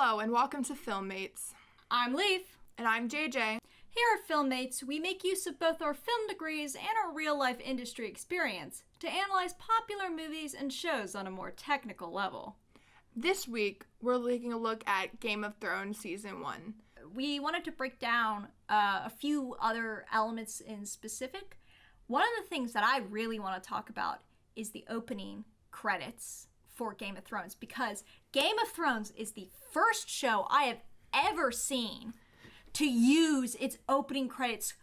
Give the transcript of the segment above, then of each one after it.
Hello and welcome to Filmmates. I'm Lief. And I'm JJ. Here at Filmmates, we make use of both our film degrees and our real-life industry experience to analyze popular movies and shows on a more technical level. This week, we're taking a look at Game of Thrones Season 1. We wanted to break down a few other elements in specific. One of the things that I really want to talk about is the opening credits for Game of Thrones, because Game of Thrones is the first show I have ever seen to use its opening credits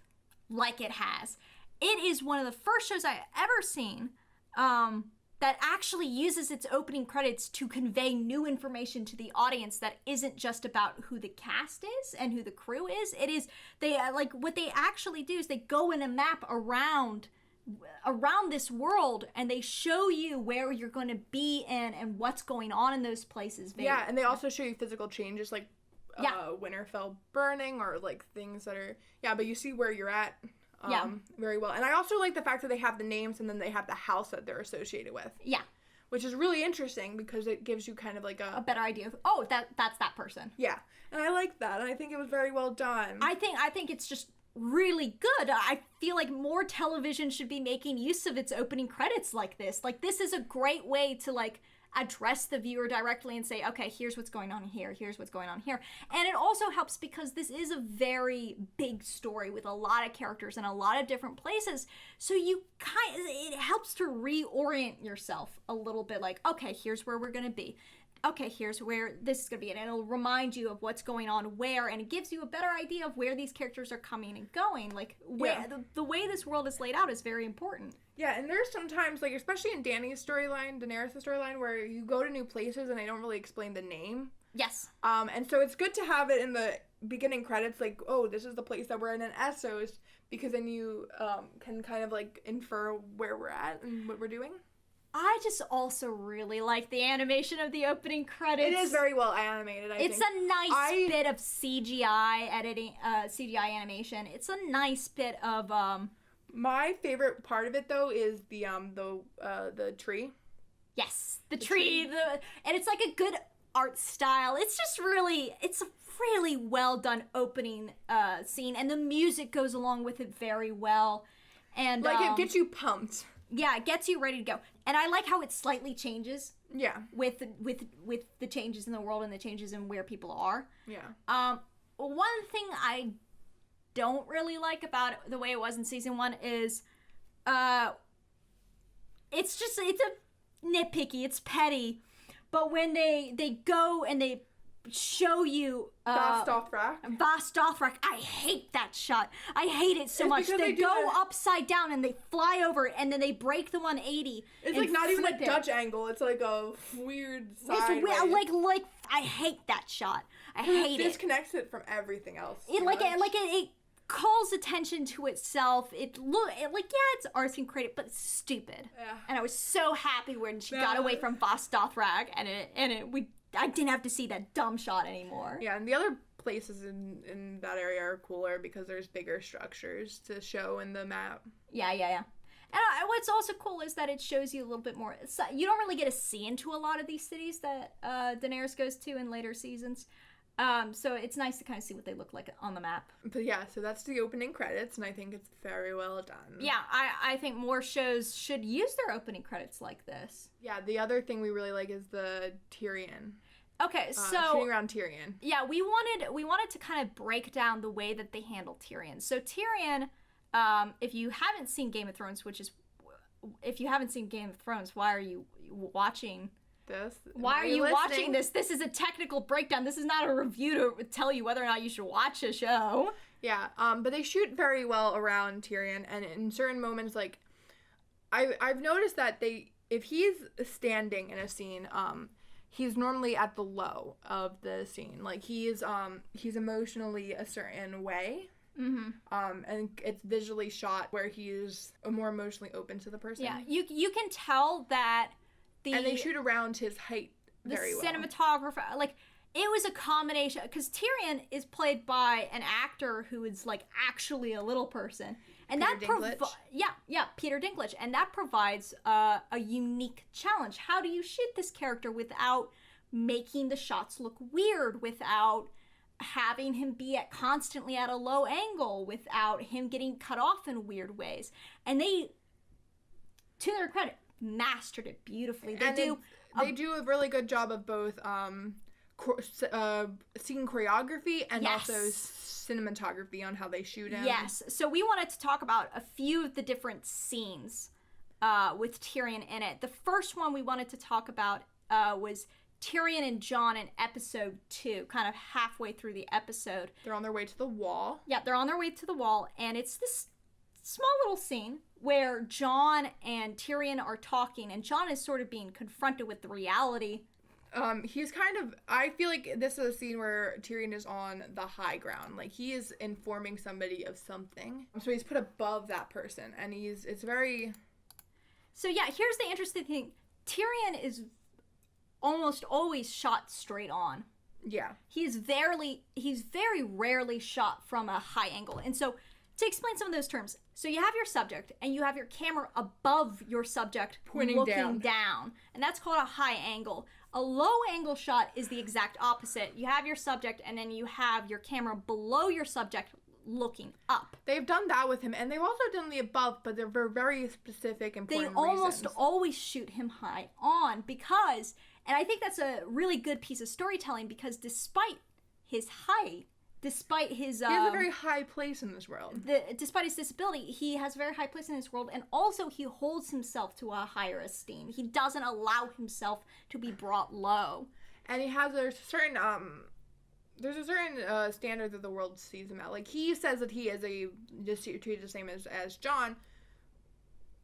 like it has. It is one of the first shows I've ever seen that actually uses its opening credits to convey new information to the audience that isn't just about who the cast is and who the crew is. It is, what they actually do is they go in a map around this world and they show you where you're going to be in and what's going on in those places. And they also show you physical changes like Winterfell burning or like things that are, but you see where you're at very well. And I also like the fact that they have the names and then they have the house that they're associated with. Yeah. Which is really interesting because it gives you kind of like a better idea of, that's that person. Yeah. And I like that. And I think it was very well done. I think it's just really good. I feel like more television should be making use of its opening credits like this. Like, this is a great way to like address the viewer directly and say, okay, here's what's going on here, here's what's going on here. And it also helps because this is a very big story with a lot of characters in a lot of different places. So it helps to reorient yourself a little bit, like, okay, here's where we're gonna be. Okay, here's where this is going to be, and it'll remind you of what's going on where, and it gives you a better idea of where these characters are coming and going. Like, the way this world is laid out is very important. Yeah, and there's sometimes, like, especially in Daenerys' storyline, where you go to new places and they don't really explain the name. Yes. And so it's good to have it in the beginning credits, like, oh, this is the place that we're in Essos, because then you can kind of, like, infer where we're at and what we're doing. I just also really like the animation of the opening credits. It is very well animated, I think. It's a nice bit of CGI editing, CGI animation. It's a nice bit of, My favorite part of it, though, is the tree. Yes, the tree. And it's like a good art style. It's just it's a really well done opening scene, and the music goes along with it very well. And like, it gets you pumped. Yeah, it gets you ready to go. And I like how it slightly changes. Yeah. With the changes in the world and the changes in where people are. Yeah. One thing I don't really like about the way it was in season 1 is it's a nitpicky, it's petty. But when they go and they show you Vast Dothrak, I hate that shot. I hate it so much. They go upside down and they fly over and then they break the 180. It's like not even a Dutch angle. It's like a weird side. Like I hate that shot. I hate it. It disconnects it from everything else. It calls attention to itself. It's arts and creative, but it's stupid. Yeah. And I was so happy when she got away from Vast Dothrak I didn't have to see that dumb shot anymore. Yeah, and the other places in that area are cooler because there's bigger structures to show in the map. Yeah. And what's also cool is that it shows you a little bit more. You don't really get to see into a lot of these cities that Daenerys goes to in later seasons. So it's nice to kind of see what they look like on the map. But yeah, so that's the opening credits, and I think it's very well done. Yeah, I think more shows should use their opening credits like this. Yeah, the other thing we really like is the Tyrion. Okay, so shooting around Tyrion. Yeah, we wanted to kind of break down the way that they handle Tyrion. So Tyrion, if you haven't seen Game of Thrones, why are you watching this? Why are you watching this? This is a technical breakdown. This is not a review to tell you whether or not you should watch a show. Yeah, but they shoot very well around Tyrion, and in certain moments, like, I've noticed that if he's standing in a scene, he's normally at the low of the scene. Like, he's emotionally a certain way. Mm-hmm. And it's visually shot where he's more emotionally open to the person. Yeah, you can tell that and they shoot around his height very well. The cinematographer, like, it was a combination, because Tyrion is played by an actor who is, like, actually a little person. And Peter Dinklage. Peter Dinklage. And that provides a unique challenge. How do you shoot this character without making the shots look weird without having him be constantly at a low angle, without him getting cut off in weird ways. And they, to their credit, mastered it beautifully. They do a really good job of both scene choreography and yes. also cinematography on how they shoot him. Yes. So we wanted to talk about a few of the different scenes with Tyrion in it. The first one we wanted to talk about was Tyrion and Jon in episode 2, kind of halfway through the episode. They're on their way to the wall. Yeah, they're on their way to the wall, and it's this small little scene where Jon and Tyrion are talking, and Jon is sort of being confronted with the reality. He's kind of, I feel like this is a scene where Tyrion is on the high ground. Like, he is informing somebody of something. So he's put above that person, and it's very... So yeah, here's the interesting thing. Tyrion is almost always shot straight on. Yeah. He's very rarely shot from a high angle. And so, to explain some of those terms, so you have your subject, and you have your camera above your subject pointing looking down. And that's called a high angle. A low angle shot is the exact opposite. You have your subject, and then you have your camera below your subject looking up. They've done that with him, and they've also done the above, but they're for very specific, important They almost reasons. always shoot him high on because, and I think that's a really good piece of storytelling, because despite his height, despite his... he has a very high place in this world. Despite his disability, he has a very high place in this world, and also he holds himself to a higher esteem. He doesn't allow himself to be brought low. And he has a certain, standard that the world sees him at. Like, he says that he is just treated the same as Jon,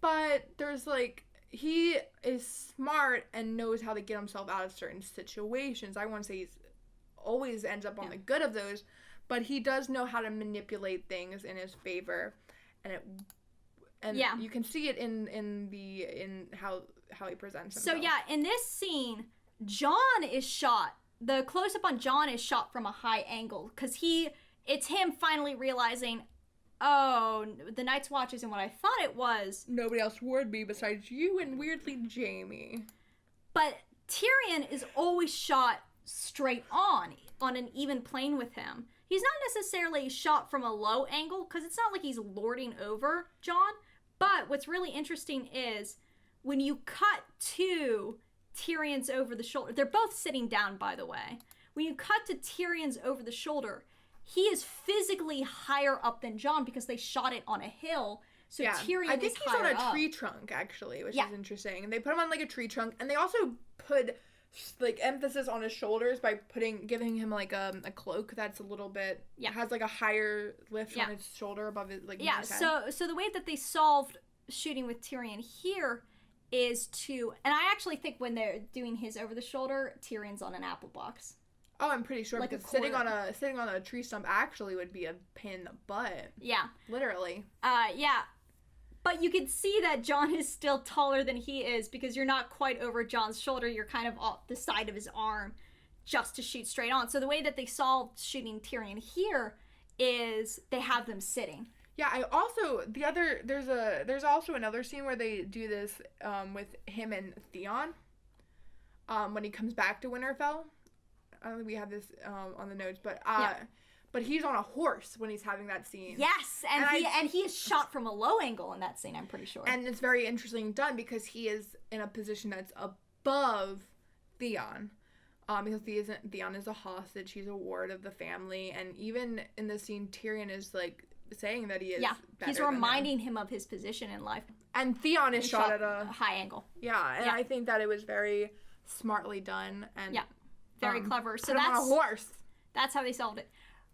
but there's, like, he is smart and knows how to get himself out of certain situations. I want to say he's always ends up on the good of those, but he does know how to manipulate things in his favor, and you can see it in how he presents himself. So yeah, in this scene, Jon is shot. The close up on Jon is shot from a high angle because it's him finally realizing, oh, the Night's Watch isn't what I thought it was. Nobody else warned me besides you and weirdly Jaime. But Tyrion is always shot straight on an even plane with him. He's not necessarily shot from a low angle because it's not like he's lording over Jon. But what's really interesting is when you cut to Tyrion's over the shoulder, they're both sitting down, by the way. When you cut to Tyrion's over the shoulder, he is physically higher up than Jon because they shot it on a hill. So Tyrion is higher up. I think he's on a tree trunk, actually, which is interesting. And they put him on, like, a tree trunk. And they also put, like, emphasis on his shoulders by giving him, like, a cloak that's a little bit... has, like, a higher lift on his shoulder above his, like, his head. So the way that they solved shooting with Tyrion here is to... And I actually think when they're doing his over the shoulder, Tyrion's on an apple box. Oh, I'm pretty sure, like, because sitting on a tree stump actually would be a pain in the butt. Yeah. Literally. Yeah. But you can see that Jon is still taller than he is because you're not quite over Jon's shoulder. You're kind of off the side of his arm just to shoot straight on. So the way that they solved shooting Tyrion here is they have them sitting. Yeah, there's also another scene where they do this with him and Theon when he comes back to Winterfell. I don't think we have this on the notes, but he's on a horse when he's having that scene. Yes, and he is shot from a low angle in that scene, I'm pretty sure. And it's very interesting done because he is in a position that's above Theon. Because Theon is a hostage, he's a ward of the family, and even in this scene, Tyrion is, like, saying that he is better he's reminding him of his position in life. And Theon is shot at a high angle. Yeah, and I think that it was very smartly done. And very clever. So that's on a horse. That's how they solved it.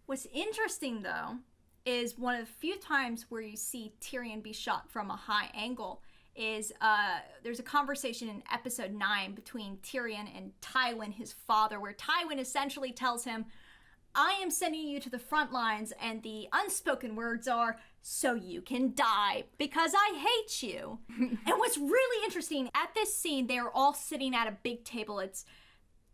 What's interesting, though, is one of the few times where you see Tyrion be shot from a high angle is there's a conversation in episode 9 between Tyrion and Tywin, his father, where Tywin essentially tells him, I am sending you to the front lines, and the unspoken words are, so you can die, because I hate you. And what's really interesting, at this scene, they are all sitting at a big table. It's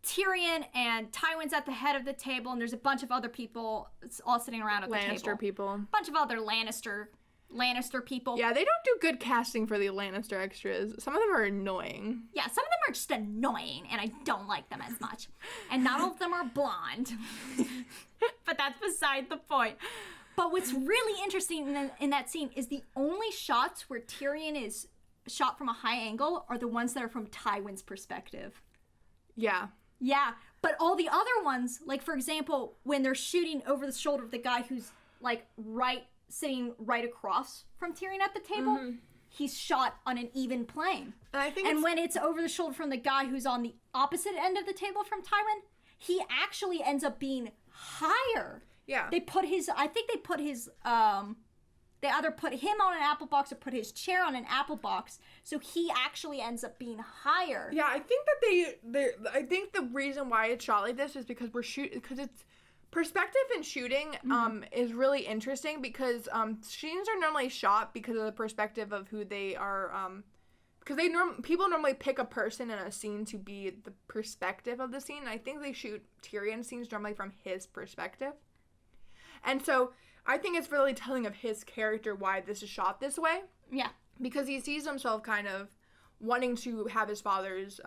Tyrion and Tywin's at the head of the table, and there's a bunch of other people all sitting around at the table. Lannister people. A bunch of other Lannister Lannister people. Yeah, they don't do good casting for the Lannister extras. Some of them are annoying. Yeah, some of them are just annoying, and I don't like them as much. And not all of them are blonde. But that's beside the point. But what's really interesting in that scene is the only shots where Tyrion is shot from a high angle are the ones that are from Tywin's perspective. Yeah. Yeah, but all the other ones, like, for example, when they're shooting over the shoulder of the guy who's, like, sitting right across from Tyrion at the table, he's shot on an even plane. And when it's over the shoulder from the guy who's on the opposite end of the table from Tywin, he actually ends up being higher. Yeah. They either put him on an apple box or put his chair on an apple box, so he actually ends up being higher. Yeah, I think that I think the reason why it's shot like this is because because it's perspective in shooting is really interesting because scenes are normally shot because of the perspective of who they are because people normally pick a person in a scene to be the perspective of the scene. And I think they shoot Tyrion scenes normally from his perspective. And so I think it's really telling of his character why this is shot this way. Yeah. Because he sees himself kind of wanting to have his father's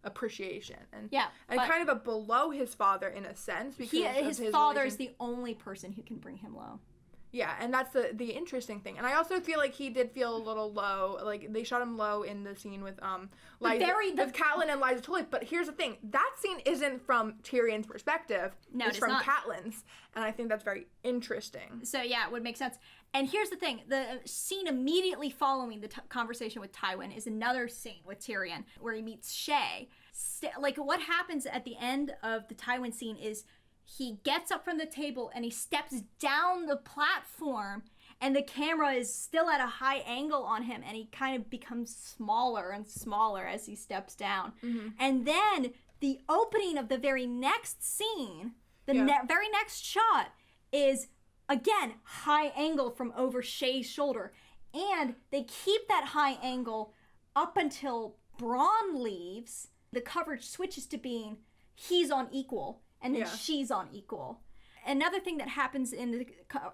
appreciation. And kind of below his father in a sense. Because his father is the only person who can bring him low. Yeah, and that's the interesting thing. And I also feel like he did feel a little low. Like, they shot him low in the scene with with Catelyn and Lysa Tully. But here's the thing. That scene isn't from Tyrion's perspective. No, it's from Catelyn's. And I think that's very interesting. So, yeah, it would make sense. And here's the thing. The scene immediately following the conversation with Tywin is another scene with Tyrion where he meets Shay. Like, what happens at the end of the Tywin scene is he gets up from the table and he steps down the platform and the camera is still at a high angle on him and he kind of becomes smaller and smaller as he steps down. And then the opening of the very next scene, very next shot is, again, high angle from over Shay's shoulder. And they keep that high angle up until Bronn leaves. The coverage switches to being he's on equal. And then she's on equal. Another thing that happens in the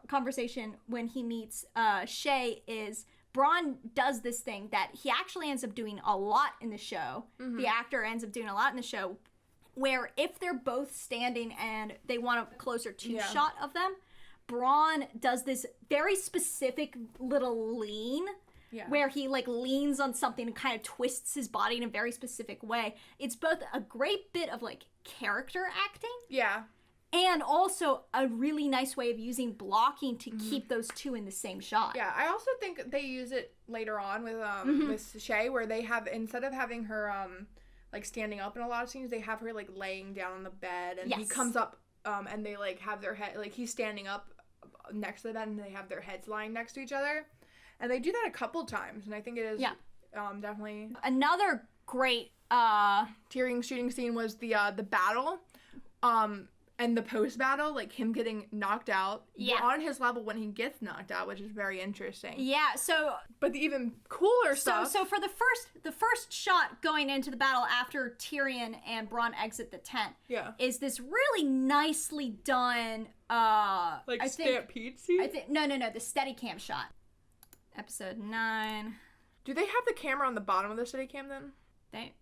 conversation when he meets Shay is Bronn does this thing that he actually ends up doing a lot in the show. The actor ends up doing a lot in the show, where if they're both standing and they want a closer two-shot of them, Bronn does this very specific little lean where he, like, leans on something and kind of twists his body in a very specific way. It's both a great bit of, like, character acting. Yeah. And also a really nice way of using blocking to keep those two in the same shot. Yeah, I also think they use it later on with Shay, where they have, instead of having her, like, standing up in a lot of scenes, they have her, like, laying down on the bed, and he comes up, and they, like, have their head, like, he's standing up next to the bed, and they have their heads lying next to each other. And they do that a couple times, and I think it is definitely... Another great Tyrion shooting scene was the battle, and the post-battle, like him getting knocked out. We're on his level when he gets knocked out, which is very interesting. Yeah, so... But the even cooler stuff... So for the first shot going into the battle after Tyrion and Bronn exit the tent is this really nicely done... stampede scene? No, the Steadicam shot. Episode 9. Do they have the camera on the bottom of the Steadicam then? They'd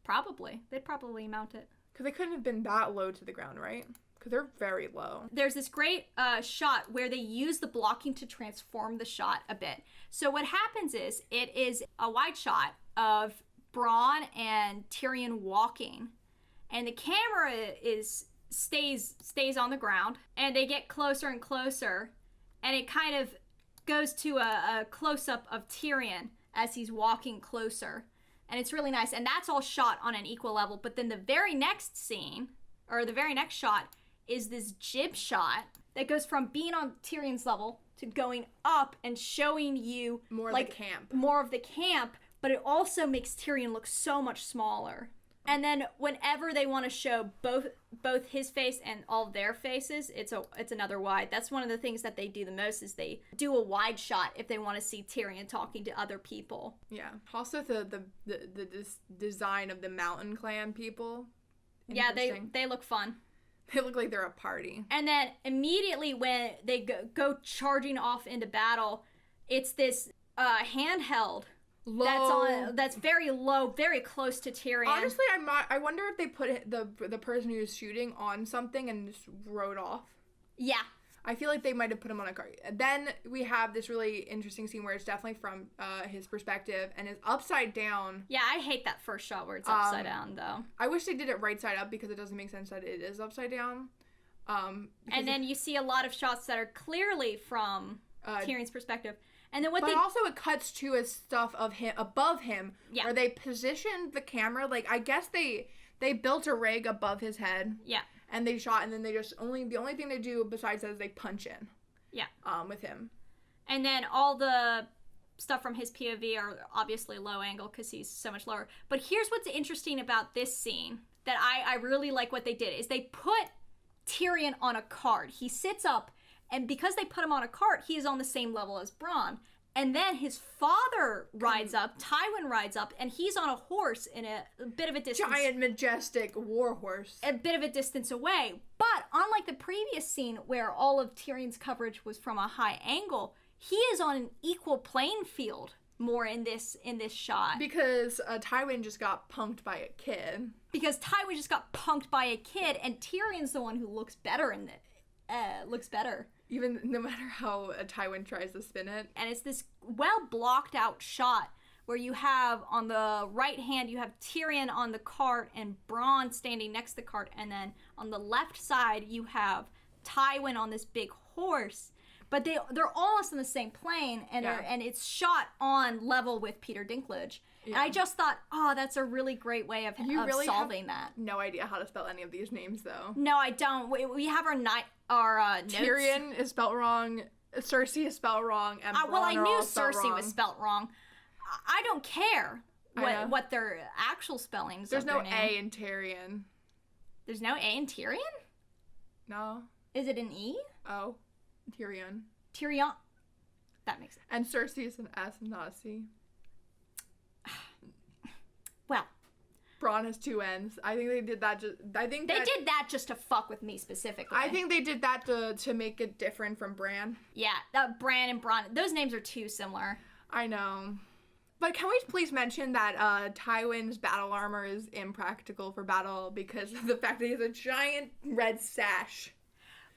probably mount it. Because they couldn't have been that low to the ground, right? Because they're very low. There's this great shot where they use the blocking to transform the shot a bit. So what happens is, it is a wide shot of Bronn and Tyrion walking. And the camera stays on the ground. And they get closer and closer. And it kind of goes to a close-up of Tyrion as he's walking closer. And it's really nice. And that's all shot on an equal level. But then the very next scene, or the very next shot, is this jib shot that goes from being on Tyrion's level to going up and showing you more of the camp. But it also makes Tyrion look so much smaller. And then whenever they want to show both his face and all their faces, it's another wide. That's one of the things that they do the most, is they do a wide shot if they want to see Tyrion talking to other people. Yeah. Also the design of the Mountain Clan people. Yeah, they look fun. They look like they're a party. And then immediately when they go charging off into battle, it's this handheld that's very low, very close to Tyrion. Honestly, I wonder if they put the person who's shooting on something and just rode off. Yeah. I feel like they might have put him on a car. Then we have this really interesting scene where it's definitely from his perspective and is upside down. Yeah, I hate that first shot where it's upside down, though. I wish they did it right side up because it doesn't make sense that it is upside down. And then you see a lot of shots that are clearly from Tyrion's perspective. And then also it cuts to a stuff of him above him, where they positioned the camera. Like, I guess they built a rig above his head. Yeah. And they shot, and then they just the only thing they do besides that is they punch in. Yeah. With him. And then all the stuff from his POV are obviously low angle because he's so much lower. But here's what's interesting about this scene that I really like what they did is they put Tyrion on a cart. He sits up, and because they put him on a cart, he is on the same level as Bronn. And then his father rides up, Tywin rides up, and he's on a horse in a bit of a distance. Giant, majestic war horse. A bit of a distance away. But unlike the previous scene where all of Tyrion's coverage was from a high angle, he is on an equal playing field more in this shot. Because Tywin just got punked by a kid. Because Tywin just got punked by a kid, and Tyrion's the one who looks better in it. Looks better. Even no matter how Tywin tries to spin it. And it's this well blocked out shot where you have on the right hand, you have Tyrion on the cart and Bronn standing next to the cart. And then on the left side, you have Tywin on this big horse. But they're almost in the same plane, and it's shot on level with Peter Dinklage. Yeah. And I just thought, that's a really great way of solving that. No idea how to spell any of these names, though. No, I don't. We have our notes. Tyrion is spelled wrong. Cersei is spelled wrong. And well, I knew Cersei was spelled wrong. I don't care what their actual spellings. There's no A in Tyrion. There's no A in Tyrion? No. Is it an E? Oh. Tyrion. Tyrion. That makes sense. And Cersei is an S and not a C. Well. Bronn has two N's. I think they did that did that just to fuck with me specifically. I think they did that to make it different from Bran. Yeah, Bran and Bronn. Those names are too similar. I know. But can we please mention that Tywin's battle armor is impractical for battle because of the fact that he has a giant red sash.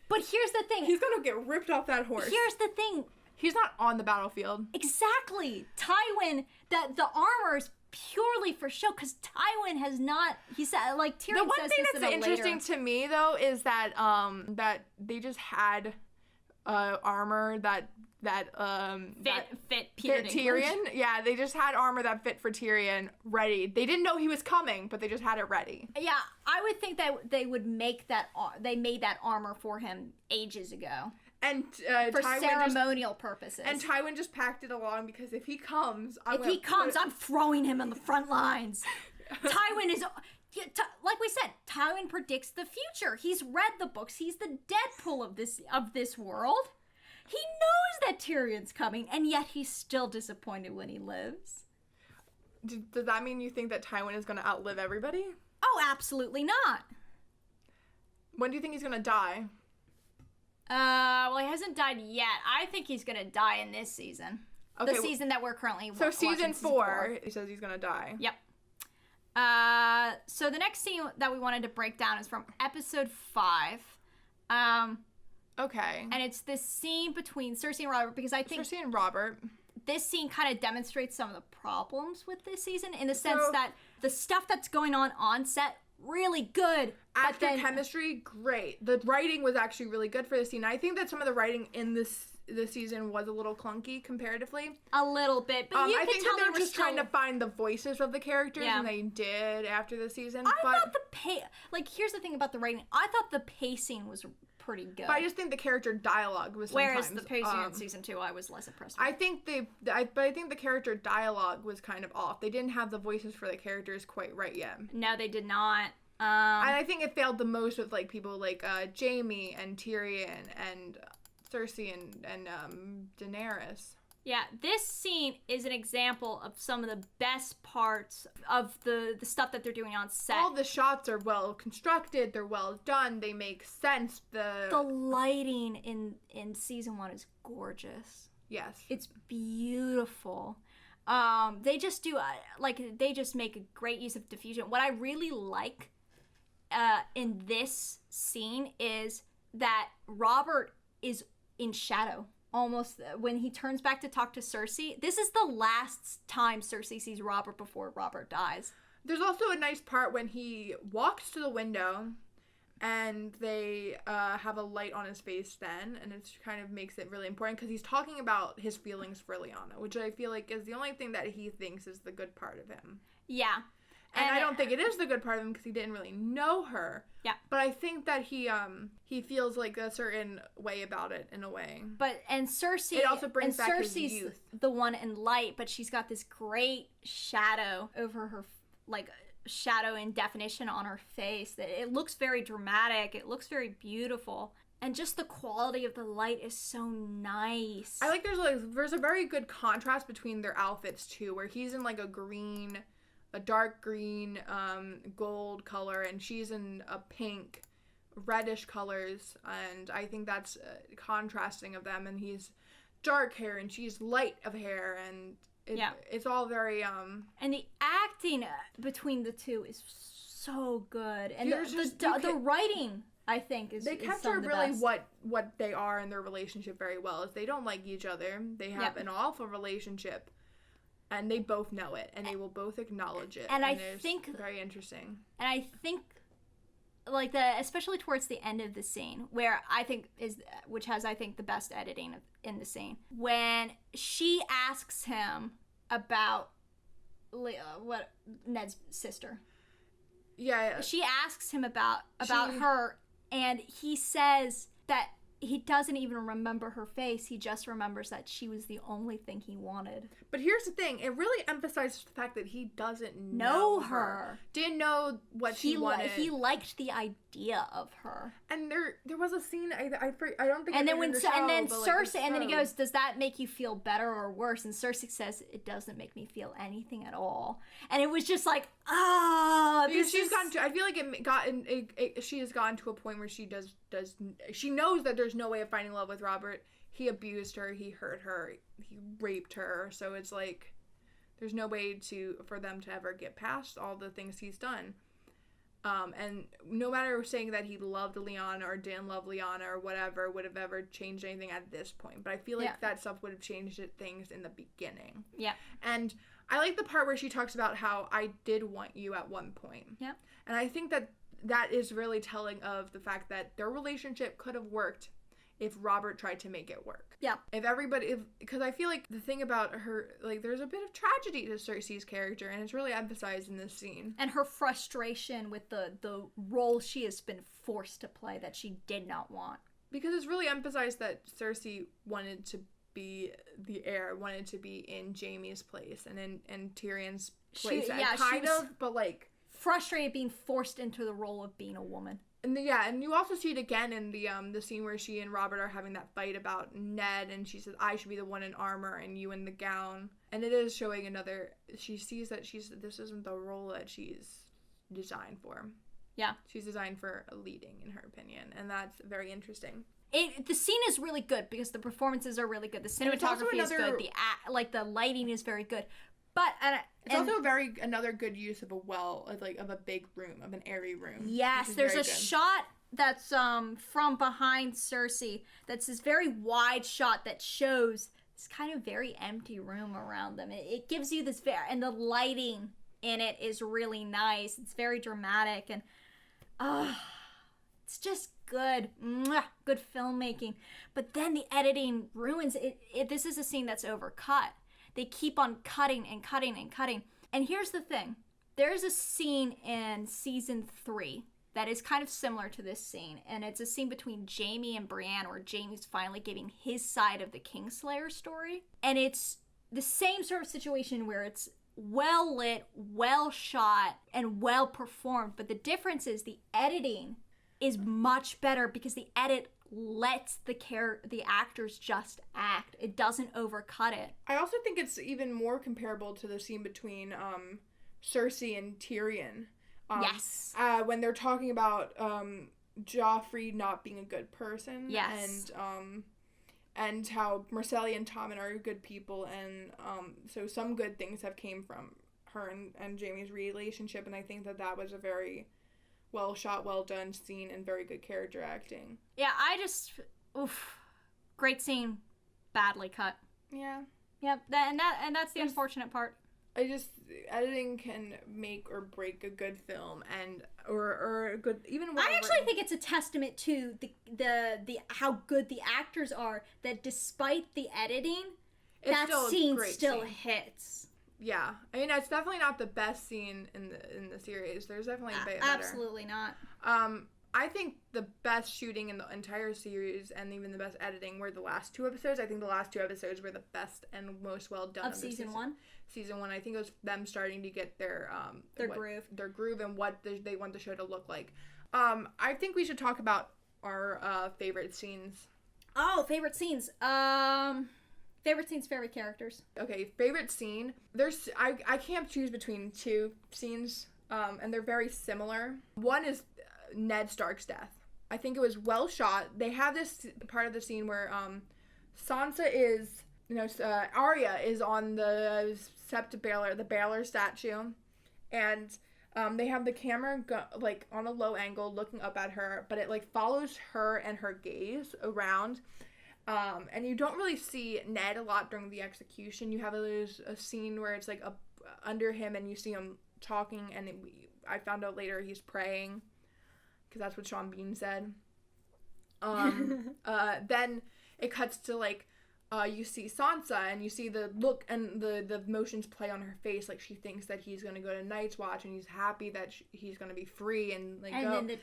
But here's the thing. He's gonna get ripped off that horse. Here's the thing. He's not on the battlefield. Exactly. Tywin, the armor is purely for show because Tywin has not. He said, like Tyrion says this. The one thing that's interesting to me though is that that they just had armor that fit Tyrion. Yeah, they just had armor that fit for Tyrion ready. They didn't know he was coming, but they just had it ready. Yeah, I would think that they would make that. They made that armor for him ages ago. And for Tywin ceremonial purposes. And Tywin just packed it along because if he comes, I'm throwing him on the front lines. Tywin is. Like we said, Tywin predicts the future. He's read the books. He's the Deadpool of this world. He knows that Tyrion's coming, and yet he's still disappointed when he lives. Does that mean you think that Tywin is going to outlive everybody? Oh, absolutely not. When do you think he's going to die? Well, he hasn't died yet. I think he's going to die in this season. Okay, the season that we're currently watching. So season 4, he says he's going to die. Yep. So the next scene that we wanted to break down is from episode 5. Okay. And it's this scene between Cersei and Robert because I think Cersei and Robert. This scene kind of demonstrates some of the problems with this season in the sense that the stuff that's going on set, really good. Actor chemistry, great. The writing was actually really good for this scene. I think that some of the writing in this season was a little clunky comparatively. A little bit, but you I can think tell that they were just trying to find the voices of the characters, and they did after the season. I thought here's the thing about the writing. I thought the pacing was pretty good. But I just think the character dialogue was sometimes... Whereas the pacing in season 2, I was less impressed with. I think the character dialogue was kind of off. They didn't have the voices for the characters quite right yet. No, they did not. And I think it failed the most with people like Jaime and Tyrion and Cersei and Daenerys. Yeah, this scene is an example of some of the best parts of the stuff that they're doing on set. All the shots are well constructed, they're well done, they make sense. The lighting in season 1 is gorgeous. Yes. It's beautiful. They just do, they just make a great use of diffusion. What I really like in this scene is that Robert is in shadow. Almost when he turns back to talk to Cersei. This is the last time Cersei sees Robert before Robert dies. There's also a nice part when he walks to the window and they have a light on his face then, and it kind of makes it really important because he's talking about his feelings for Lyanna, which I feel like is the only thing that he thinks is the good part of him. Yeah. And I don't think it is the good part of him because he didn't really know her. Yeah. But I think that he feels like a certain way about it in a way. And Cersei, it also brings back Cersei's his youth. The one in light, but she's got this great shadow over her, shadow and definition on her face. That it looks very dramatic. It looks very beautiful. And just the quality of the light is so nice. I like there's a very good contrast between their outfits too, where he's in a dark green, gold color, and she's in a pink, reddish colors, and I think that's contrasting of them, and he's dark hair, and she's light of hair, and it's all very, And the acting between the two is so good, and the writing, I think, is they capture really what they are in their relationship very well, is they don't like each other, they have an awful relationship, and they both know it, and they will both acknowledge it. And I think think very interesting. And I think, especially towards the end of the scene, which has the best editing in the scene, when she asks him about Ned's sister. Yeah. She asks him about her, and he says that he doesn't even remember her face. He just remembers that she was the only thing he wanted. But here's the thing. It really emphasizes the fact that he doesn't know her. Didn't know what she wanted. He liked the idea of her. And there was a scene, I don't think and I then when the show, and then Cersei, and then he goes, does that make you feel better or worse? And Cersei says, it doesn't make me feel anything at all. And it was just like, I feel like she has gotten to a point where she she knows that there's no way of finding love with Robert. He abused her, he hurt her, he raped her, so it's like there's no way for them to ever get past all the things he's done. And no matter saying that he loved Lyanna or didn't love Lyanna or whatever would have ever changed anything at this point. But I feel like that stuff would have changed things in the beginning. Yeah. And I like the part where she talks about how I did want you at one point. Yeah. And I think that is really telling of the fact that their relationship could have worked if Robert tried to make it work. Yeah. Because I feel like the thing about her, there's a bit of tragedy to Cersei's character, and it's really emphasized in this scene. And her frustration with the role she has been forced to play that she did not want. Because it's really emphasized that Cersei wanted to be the heir, wanted to be in Jaime's place and in Tyrion's place. Frustrated being forced into the role of being a woman. And you also see it again in the scene where she and Robert are having that fight about Ned, and she says, I should be the one in armor and you in the gown. And it is showing she sees that this isn't the role that she's designed for. Yeah. She's designed for leading, in her opinion, and that's very interesting. The scene is really good because the performances are really good. The cinematography is good. The lighting is very good. But it's also another good use of of a big room, of an airy room. Yes, there's a shot that's from behind Cersei. That's this very wide shot that shows this kind of very empty room around them. It gives you this and the lighting in it is really nice. It's very dramatic and it's just good. Good filmmaking. But then the editing ruins it. This is a scene that's overcut. They keep on cutting and cutting and cutting. And here's the thing. There's a scene in season 3 that is kind of similar to this scene. And it's a scene between Jaime and Brienne where Jaime's finally giving his side of the Kingslayer story. And it's the same sort of situation where it's well lit, well shot, and well performed. But the difference is the editing is much better because the edit lets the actors just act. It doesn't overcut it. I also think it's even more comparable to the scene between Cersei and Tyrion. Yes. When they're talking about Joffrey not being a good person. Yes. And how Marcelli and Tommen are good people, and so some good things have came from her and Jaime's relationship, and I think that was a very well shot, well done scene, and very good character acting. Yeah, great scene, badly cut. Yeah. Yep, and that's the unfortunate part. Editing can make or break a good film, and or a good, even whatever. I actually think it's a testament to the how good the actors are, that despite the editing, that scene still hits. Yeah, I mean, it's definitely not the best scene in the series. There's definitely better. Absolutely not. I think the best shooting in the entire series, and even the best editing, were the last 2 episodes. I think the last 2 episodes were the best and most well done of season 1. Season 1, I think it was them starting to get their groove and what they want the show to look like. I think we should talk about our favorite scenes. Oh, favorite scenes. Favorite characters. Okay, favorite scene. I can't choose between 2 scenes, and they're very similar. One is Ned Stark's death. I think it was well shot. They have this part of the scene where Sansa is, Arya is on the the Baylor statue, and they have the camera on a low angle looking up at her, but it follows her and her gaze around. And you don't really see Ned a lot during the execution. You have a scene where it's under him, and you see him talking, and I found out later he's praying, because that's what Sean Bean said. Then it cuts to you see Sansa, and you see the look and the motions play on her face, she thinks that he's gonna go to Night's Watch, and he's happy that he's gonna be free, and then the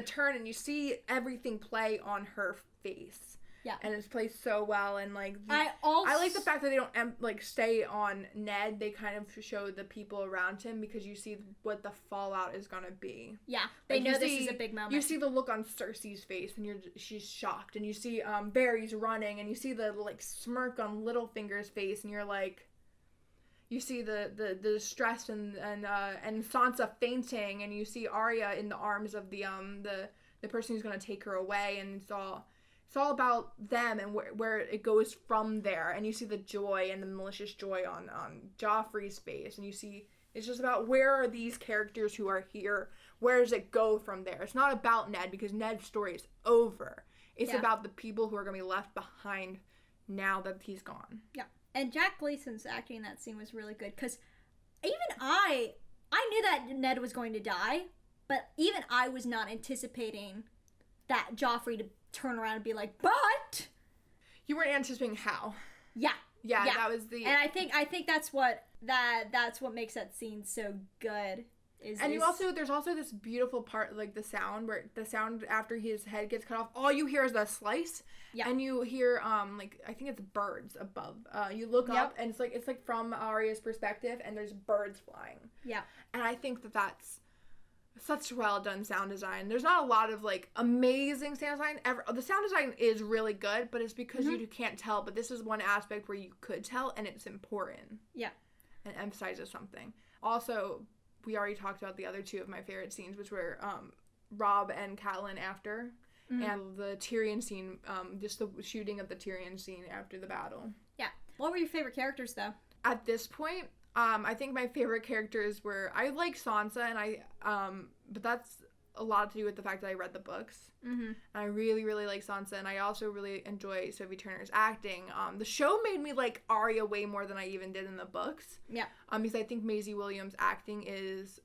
turn, and you see everything play on her face. Yeah. And it's played so well, and I like the fact that they don't stay on Ned. They kind of show the people around him, because you see what the fallout is gonna be. Yeah, they know this is a big moment. You see the look on Cersei's face, and she's shocked, and you see Barry's running, and you see the smirk on Littlefinger's face, and you're you see the distress and Sansa fainting, and you see Arya in the arms of the person who's gonna take her away, and it's all about them and where it goes from there. And you see the joy and the malicious joy on Joffrey's face. And you see, it's just about where are these characters who are here? Where does it go from there? It's not about Ned, because Ned's story is over. It's about the people who are going to be left behind now that he's gone. Yeah. And Jack Gleason's acting in that scene was really good, because even I knew that Ned was going to die, but even I was not anticipating that Joffrey to turn around and be but you weren't anticipating how. Yeah, that was the, and I think that's what makes that scene so good. There's also this beautiful part, the sound after his head gets cut off, all you hear is the slice. Yeah. And you hear I think it's birds above. You look up, and it's from Arya's perspective, and there's birds flying. Yeah. And I think that's such well done sound design. There's not a lot of amazing sound design ever. The sound design is really good, but it's because you can't tell. But this is one aspect where you could tell, and it's important. Yeah. And emphasizes something. Also, we already talked about the other 2 of my favorite scenes, which were Robb and Catelyn after, and the Tyrion scene, just the shooting of the Tyrion scene after the battle. Yeah. What were your favorite characters, though? At this point, I think my favorite characters were, I like Sansa, and but that's a lot to do with the fact that I read the books. Mm-hmm. I really, really like Sansa, and I also really enjoy Sophie Turner's acting. The show made me like Arya way more than I even did in the books. Yeah. Because I think Maisie Williams' acting is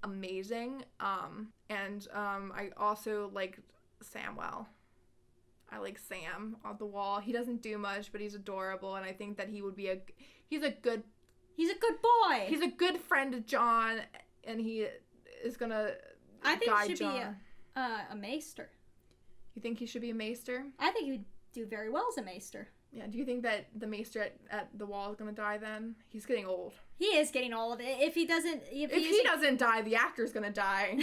amazing. And I also like Samwell. I like Sam on the wall. He doesn't do much, but he's adorable, and I think that he would be he's a good boy. He's a good friend to Jon, and he is gonna guide he should Jon. Be a Meister. You think he should be a Meister? I think he would do very well as a Meister. Yeah, do you think that the Meister at the wall is gonna die then? He's getting old. He is getting old. If he doesn't... If he doesn't die, the actor's gonna die.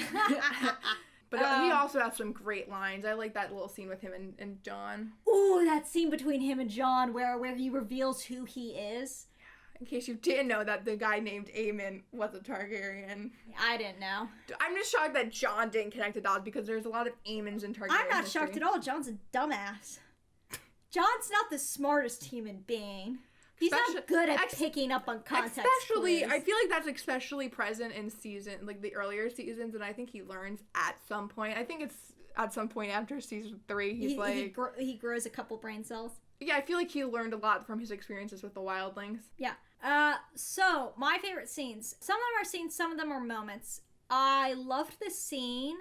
But he also has some great lines. I like that little scene with him and Jon. Ooh, that scene between him and Jon where he reveals who he is. In case you didn't know that the guy named Aemon was a Targaryen. I didn't know. I'm just shocked that Jon didn't connect the dots because there's a lot of Aemons in Targaryen I'm not history. shocked at all. Jon's a dumbass. Jon's not the smartest human being. He's not good at picking up on context Especially, clues. I feel like that's especially present in the earlier seasons, and I think he learns at some point. I think it's at some point after season 3, he grows a couple brain cells. Yeah, I feel like he learned a lot from his experiences with the wildlings. Yeah. So, my favorite scenes. Some of them are scenes, some of them are moments. I loved the scene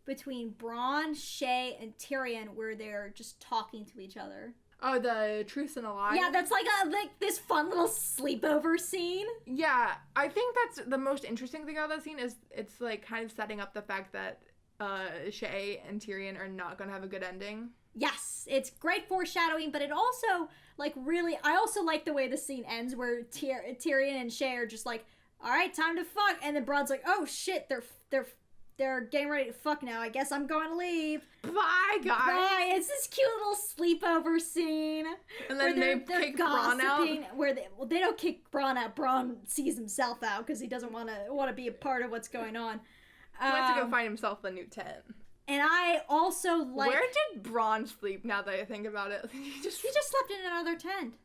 between Bronn, Shay, and Tyrion where they're just talking to each other. Oh, the Truth and a Lie? Yeah, that's like this fun little sleepover scene. Yeah, I think that's the most interesting thing about that scene is it's like kind of setting up the fact that Shay and Tyrion are not going to have a good ending. Yes, it's great foreshadowing, but it also, like, really, I also like the way the scene ends where Tyrion and Shay are just like, all right, time to fuck, and then Bronn's like, oh shit, they're getting ready to fuck now. I guess I'm going to leave. Bye, guys. Bye. It's this cute little sleepover scene. And then they kick Bronn out. Where they don't kick Bronn out. Bronn sees himself out because he doesn't want to be a part of what's going on. He wants to go find himself a new tent. And I also like. Where did Bronn sleep? Now that I think about it, he just slept in another tent.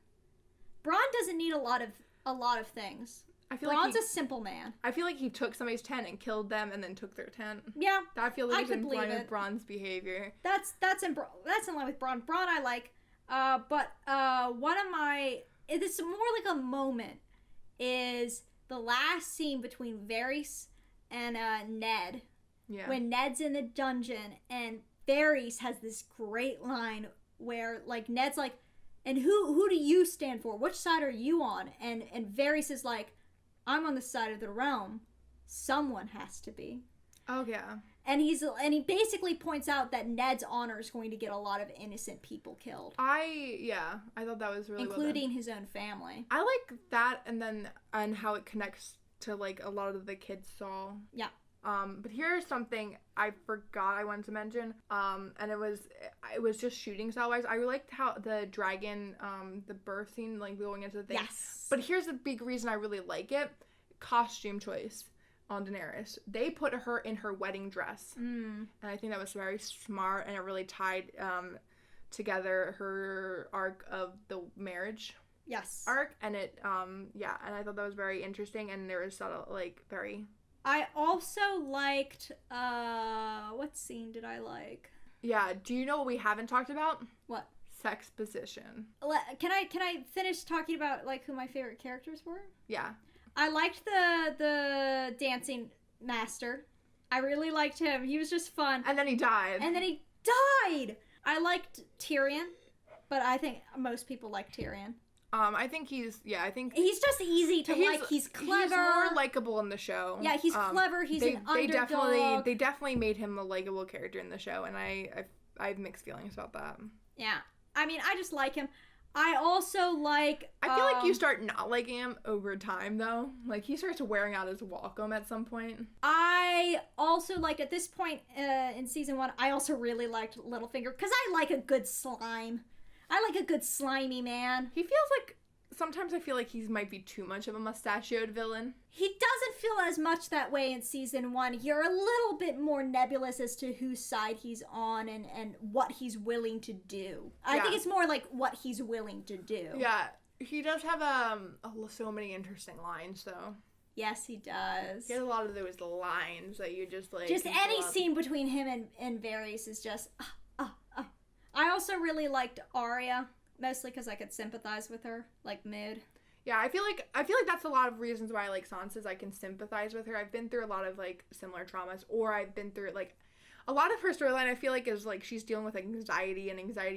Bronn doesn't need a lot of things. I feel Bronn's a simple man. I feel like he took somebody's tent and killed them and then took their tent. Yeah, I feel like I it's could in believe line it. with Bronn's behavior. That's in line with Bronn. Bronn I like, but one of my it's more like a moment is the last scene between Varys and Ned. Yeah. When Ned's in the dungeon and Varys has this great line where like Ned's like, and who do you stand for? Which side are you on? And Varys is like, I'm on the side of the realm. Someone has to be. Oh yeah. And he basically points out that Ned's honor is going to get a lot of innocent people killed. I thought that was really including his own family. I like that and how it connects to like a lot of the kids saw. Yeah. But here's something I forgot I wanted to mention. And it was just shooting style wise. I liked how the dragon, the birth scene, like going into the thing. Yes. But here's the big reason I really like it: costume choice on Daenerys. They put her in her wedding dress, and I think that was very smart, and it really tied together her arc of the marriage. Yes. Arc, and it and I thought that was very interesting, and there was subtle, like very. I also liked, what scene did I like? Yeah, do you know what we haven't talked about? What? Sexposition. Can I finish talking about, like, who my favorite characters were? Yeah. I liked the dancing master. I really liked him. He was just fun. And then he died. I liked Tyrion, but I think most people like Tyrion. I think he's just easy to like. He's clever. He's more likable in the show. Yeah, he's clever. He's an underdog. They definitely made him a likable character in the show, and I have mixed feelings about that. Yeah, I mean, I just like him. I also like. I feel like you start not liking him over time, though. Like he starts wearing out his welcome at some point. I also like at this point in season 1. I also really liked Littlefinger because I like a good slime. I like a good slimy man. He feels like, sometimes I feel like he might be too much of a mustachioed villain. He doesn't feel as much that way in season 1. You're a little bit more nebulous as to whose side he's on and what he's willing to do. I think it's more like what he's willing to do. Yeah, he does have so many interesting lines, though. Yes, he does. He has a lot of those lines that you just like... Just any scene between him and Varys is just... I also really liked Arya, mostly because I could sympathize with her, like mid. Yeah, I feel like that's a lot of reasons why I like Sansa's. I can sympathize with her. I've been through a lot of like similar traumas, or I've been through like a lot of her storyline. I feel like is like she's dealing with anxiety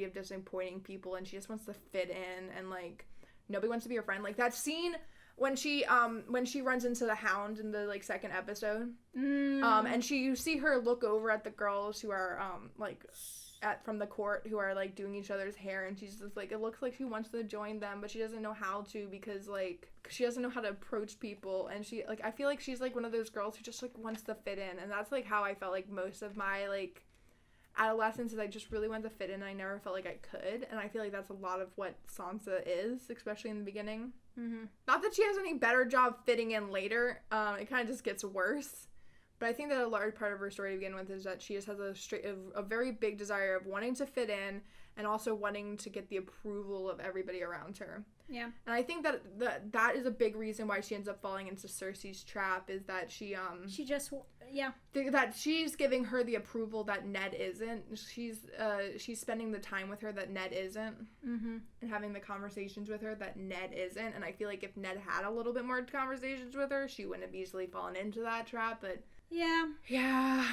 of disappointing people, and she just wants to fit in, and like nobody wants to be her friend. Like that scene when she runs into the Hound in the like second episode, and you see her look over at the girls who are from the court who are like doing each other's hair, and she's just like, it looks like she wants to join them, but she doesn't know how to because like she doesn't know how to approach people, and she like I feel like she's like one of those girls who just like wants to fit in, and that's like how I felt like most of my like adolescence is. I just really wanted to fit in, and I never felt like I could, and I feel like that's a lot of what Sansa is, especially in the beginning. Not that she has any better job fitting in later, it kind of just gets worse. But I think that a large part of her story to begin with is that she just has a very big desire of wanting to fit in and also wanting to get the approval of everybody around her. Yeah. And I think that that is a big reason why she ends up falling into Cersei's trap, is that she just that she's giving her the approval that Ned isn't. She's spending the time with her that Ned isn't, and having the conversations with her that Ned isn't. And I feel like if Ned had a little bit more conversations with her, she wouldn't have easily fallen into that trap. But yeah,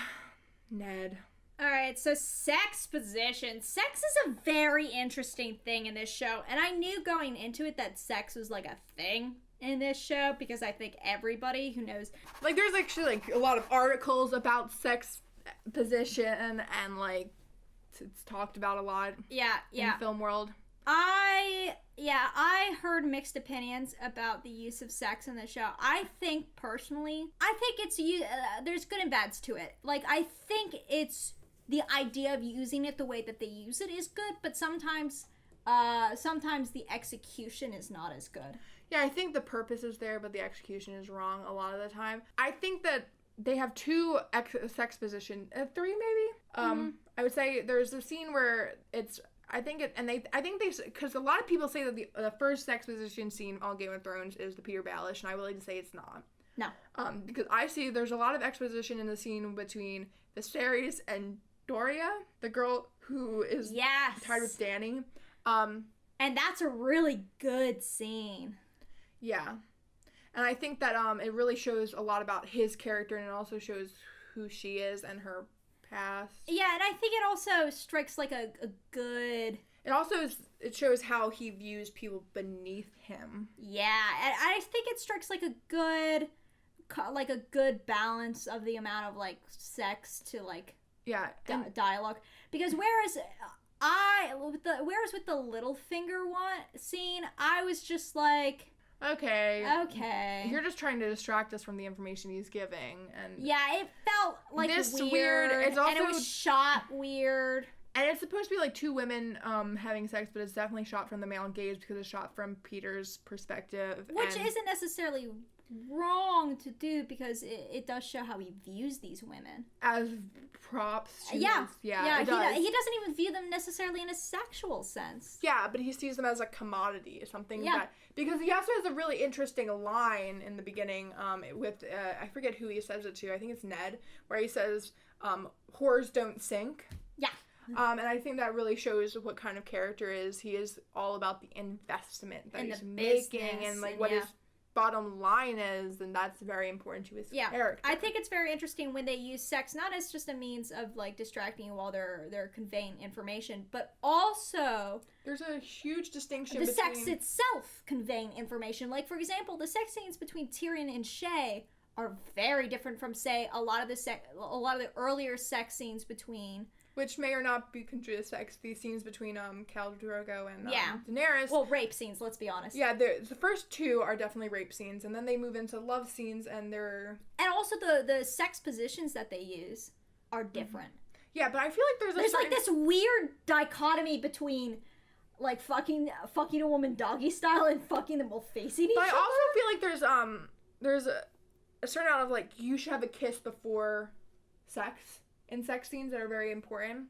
Ned. Alright, so Sexposition. Sex is a very interesting thing in this show, and I knew going into it that sex was like a thing in this show, because I think everybody who knows... Like, there's actually like a lot of articles about Sexposition, and like, it's talked about a lot in the film world. I heard mixed opinions about the use of sex in the show. I think, personally, it's there's good and bads to it. Like, I think it's... the idea of using it the way that they use it is good, but sometimes the execution is not as good. Yeah, I think the purpose is there, but the execution is wrong a lot of the time. I think that they have two Sexposition, 3 maybe. I would say there's a scene where it's, because a lot of people say that the first Sexposition scene on Game of Thrones is the Peter Baelish, and I would like to say it's not. No. Because I see there's a lot of exposition in the scene between Viserys and Doria, the girl who is tied with Dany. And that's a really good scene. Yeah. And I think that it really shows a lot about his character, and it also shows who she is and her past. Yeah, and I think it also strikes like a good... It shows how he views people beneath him. Yeah, and I think it strikes like a good balance of the amount of like sex to like dialogue, because whereas with the Littlefinger scene, I was just like, okay, you're just trying to distract us from the information he's giving, and it felt like this weird. It's also, and it was shot weird. And it's supposed to be like two women having sex, but it's definitely shot from the male gaze because it's shot from Peter's perspective. Which isn't necessarily wrong to do, because it does show how he views these women. As props. He doesn't even view them necessarily in a sexual sense. Yeah, but he sees them as a commodity, something that... Because he also has a really interesting line in the beginning with, I forget who he says it to, I think it's Ned, where he says, whores don't sink. Yeah. And I think that really shows what kind of character is. He is all about the investment that he's making, and like what his bottom line is, and that's very important to his character. I think it's very interesting when they use sex not as just a means of like distracting you while they're conveying information, but also there's a huge distinction between sex itself conveying information. Like, for example, the sex scenes between Tyrion and Shay are very different from, say, a lot of the earlier sex scenes between... Which may or not be considered sex. These scenes between Khal Drogo and Daenerys. Well, rape scenes, let's be honest. Yeah, the first two are definitely rape scenes, and then they move into love scenes, and they're... And also the sex positions that they use are different. Yeah, but I feel like there's like this weird dichotomy between like fucking a woman doggy style and fucking them both facing each other. But I also feel like there's a certain amount of like, you should have a kiss before sex. In sex scenes that are very important.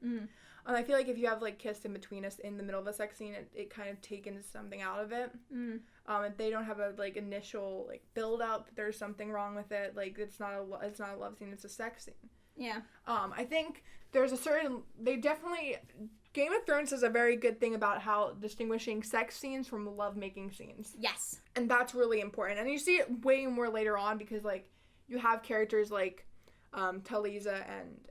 I feel like if you have like kiss in between us in the middle of a sex scene, it kind of takes something out of it. If they don't have a like initial like build up, there's something wrong with it. Like it's not a love scene, it's a sex scene. Yeah. I think there's Game of Thrones does a very good thing about how distinguishing sex scenes from love-making scenes. Yes. And that's really important. And you see it way more later on, because like you have characters like Talisa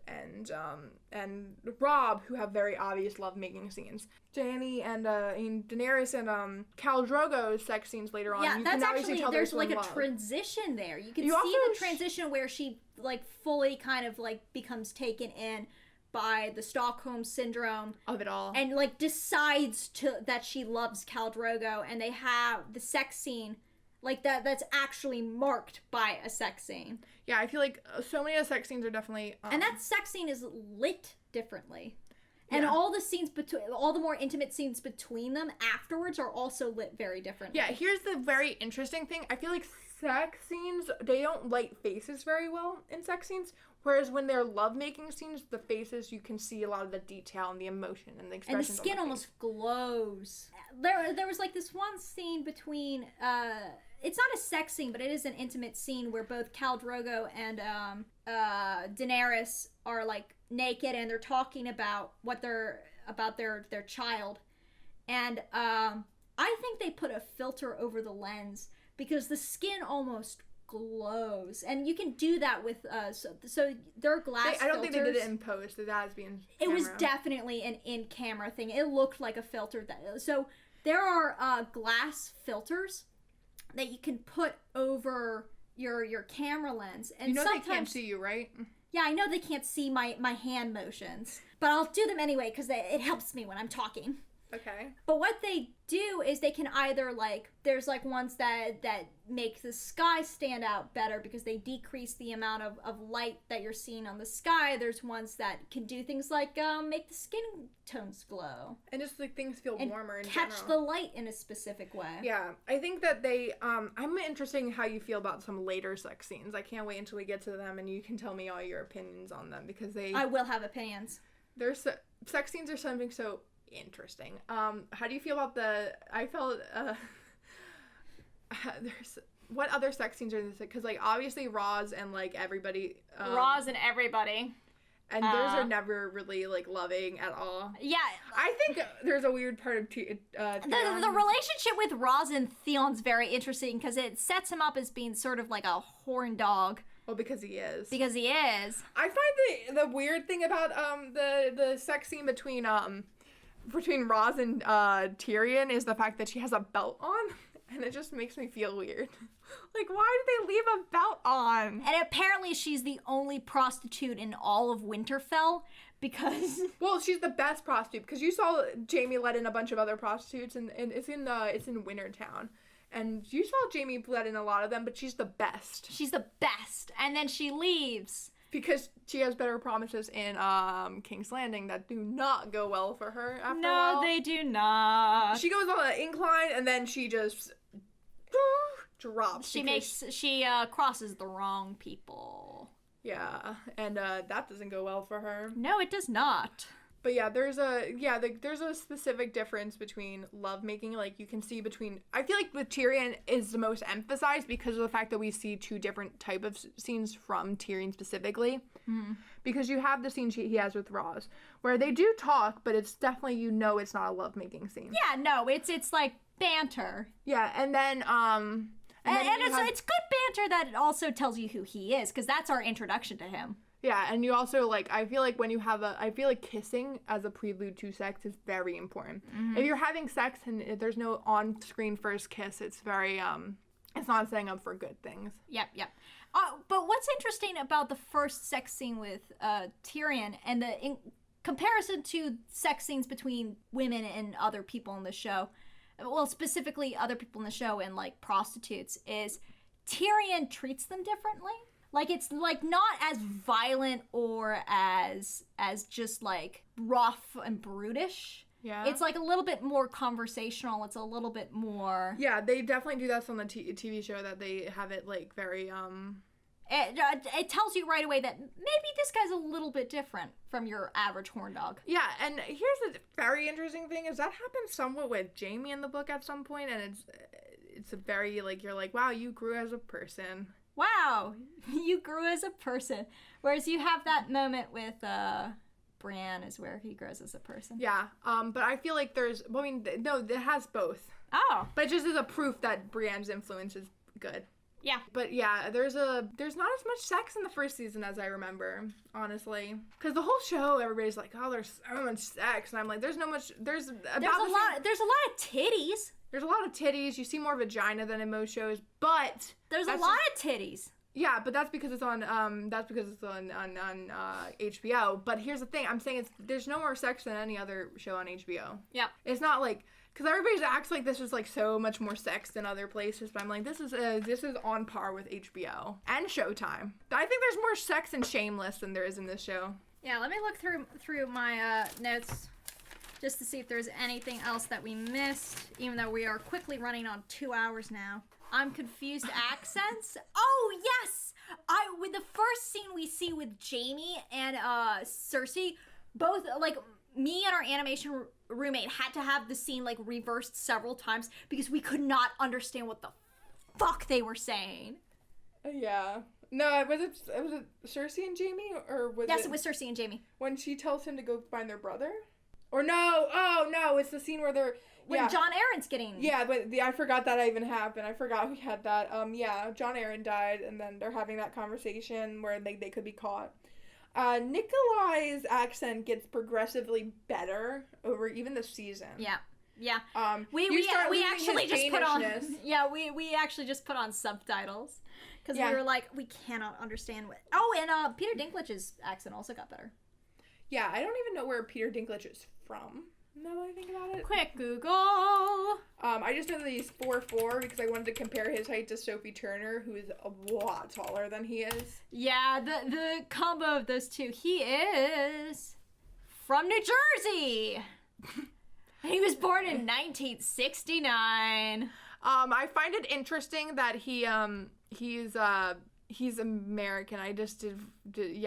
and Rob, who have very obvious lovemaking scenes. Dany and Daenerys and Khal Drogo's sex scenes later on. Yeah, you that's can obviously actually tell there's like a love. transition there. You can You see also the transition where she like fully kind of like becomes taken in by the Stockholm syndrome of it all, and like decides that she loves Khal Drogo, and they have the sex scene. Like, that's actually marked by a sex scene. Yeah, I feel like so many of the sex scenes are definitely... and that sex scene is lit differently. Yeah. And all the scenes all the more intimate scenes between them afterwards are also lit very differently. Yeah, here's the very interesting thing. I feel like sex scenes, they don't light faces very well in sex scenes. Whereas when they're lovemaking scenes, the faces, you can see a lot of the detail and the emotion and the expressions. And the skin almost glows. There was like this one scene between... it's not a sex scene, but it is an intimate scene where both Khal Drogo and Daenerys are like naked, and they're talking about their child. And I think they put a filter over the lens because the skin almost glows, and you can do that with so their glass I don't filters. think they did it in post. It has been It was definitely an in-camera thing. It looked like a filter. So there are glass filters that you can put over your camera lens, and you know sometimes they can't see you, right? Yeah, I know they can't see my hand motions, but I'll do them anyway because it helps me when I'm talking. Okay. But what they do is they can either like, there's like ones that make the sky stand out better because they decrease the amount of light that you're seeing on the sky. There's ones that can do things like make the skin tones glow. And just like things feel warmer in catch general. the light in a specific way. Yeah, I think that they, I'm interested in how you feel about some later sex scenes. I can't wait until we get to them and you can tell me all your opinions on them because I will have opinions. Sex scenes are something so interesting. How do you feel about what other sex scenes are in this? Because like obviously Roz and like everybody. Roz and everybody. And those are never really like loving at all. Yeah, I think there's a weird part of the relationship with Roz and Theon's very interesting because it sets him up as being sort of like a horn dog. Well, because he is. I find the weird thing about the sex scene between Roz and Tyrion is the fact that she has a belt on, and it just makes me feel weird. Like, why did they leave a belt on? And apparently she's the only prostitute in all of Winterfell because... Well, she's the best prostitute because you saw Jaime let in a bunch of other prostitutes, and it's in Wintertown. And you saw Jaime let in a lot of them, but she's the best. She's the best. And then she leaves. Because she has better promises in King's Landing that do not go well for her after all. No, they do not. She goes on an incline and then she just drops. She crosses the wrong people. Yeah, and that doesn't go well for her. No, it does not. But yeah, there's a specific difference between lovemaking. Like you can see between. I feel like with Tyrion is the most emphasized because of the fact that we see two different type of scenes from Tyrion specifically. Mm-hmm. Because you have the scene he has with Roz, where they do talk, but it's definitely it's not a lovemaking scene. Yeah, no, it's like banter. Yeah, and then it's good banter that also tells you who he is because that's our introduction to him. Yeah, and you also, like, I feel like I feel like kissing as a prelude to sex is very important. Mm-hmm. If you're having sex and there's no on-screen first kiss, it's very, it's not setting up for good things. Yep. But what's interesting about the first sex scene with Tyrion and in comparison to sex scenes between women and other people in the show, well, specifically other people in the show and, like, prostitutes, is Tyrion treats them differently. Like, it's, like, not as violent or as just, like, rough and brutish. Yeah. It's, like, a little bit more conversational. It's a little bit more... Yeah, they definitely do that on the TV show, that they have it, like, very, It tells you right away that maybe this guy's a little bit different from your average horn dog. Yeah, and here's the very interesting thing, is that happens somewhat with Jaime in the book at some point, and it's a very, like, you're like, wow, you grew as a person. Wow, you grew as a person. Whereas you have that moment with Brienne is where he grows as a person. Yeah, but I feel like it has both. Oh. But it just is a proof that Brienne's influence is good. Yeah. But yeah, there's not as much sex in the first season as I remember, honestly. Because the whole show, everybody's like, oh, there's so much sex, and I'm like, there's a lot of titties. There's a lot of titties. You see more vagina than in most shows, but there's a lot of titties. Yeah, but that's because it's on HBO. But here's the thing, I'm saying there's no more sex than any other show on HBO. Yeah. It's not like, because everybody acts like this is like so much more sex than other places, but I'm like, this is on par with HBO and Showtime. I think there's more sex in Shameless than there is in this show. Yeah, let me look through my notes just to see if there's anything else that we missed, even though we are quickly running on 2 hours now. I'm confused. Accents? Oh, yes! With the first scene we see with Jaime and Cersei, both, like, me and our animation roommate had to have the scene, like, reversed several times because we could not understand what the fuck they were saying. Yeah. No, was it Cersei and Jaime? Or was Yes, it was Cersei and Jaime. When she tells him to go find their brother? Or no! Oh, no, it's the scene where they're... When John Aaron's getting... Yeah, but I forgot that even happened. I forgot we had that. Yeah, John Aaron died, and then they're having that conversation where they could be caught. Nikolai's accent gets progressively better over even the season. Yeah. Yeah. We actually just put on... Yeah, we actually just put on subtitles. Because we were like, we cannot understand what... Oh, and Peter Dinklage's accent also got better. Yeah, I don't even know where Peter Dinklage is from. Now that I think about it. Quick Google. I just know that he's 4'4" because I wanted to compare his height to Sophie Turner, who is a lot taller than he is. Yeah, the combo of those two. He is from New Jersey. He was born in 1969. I find it interesting that he's American. I just his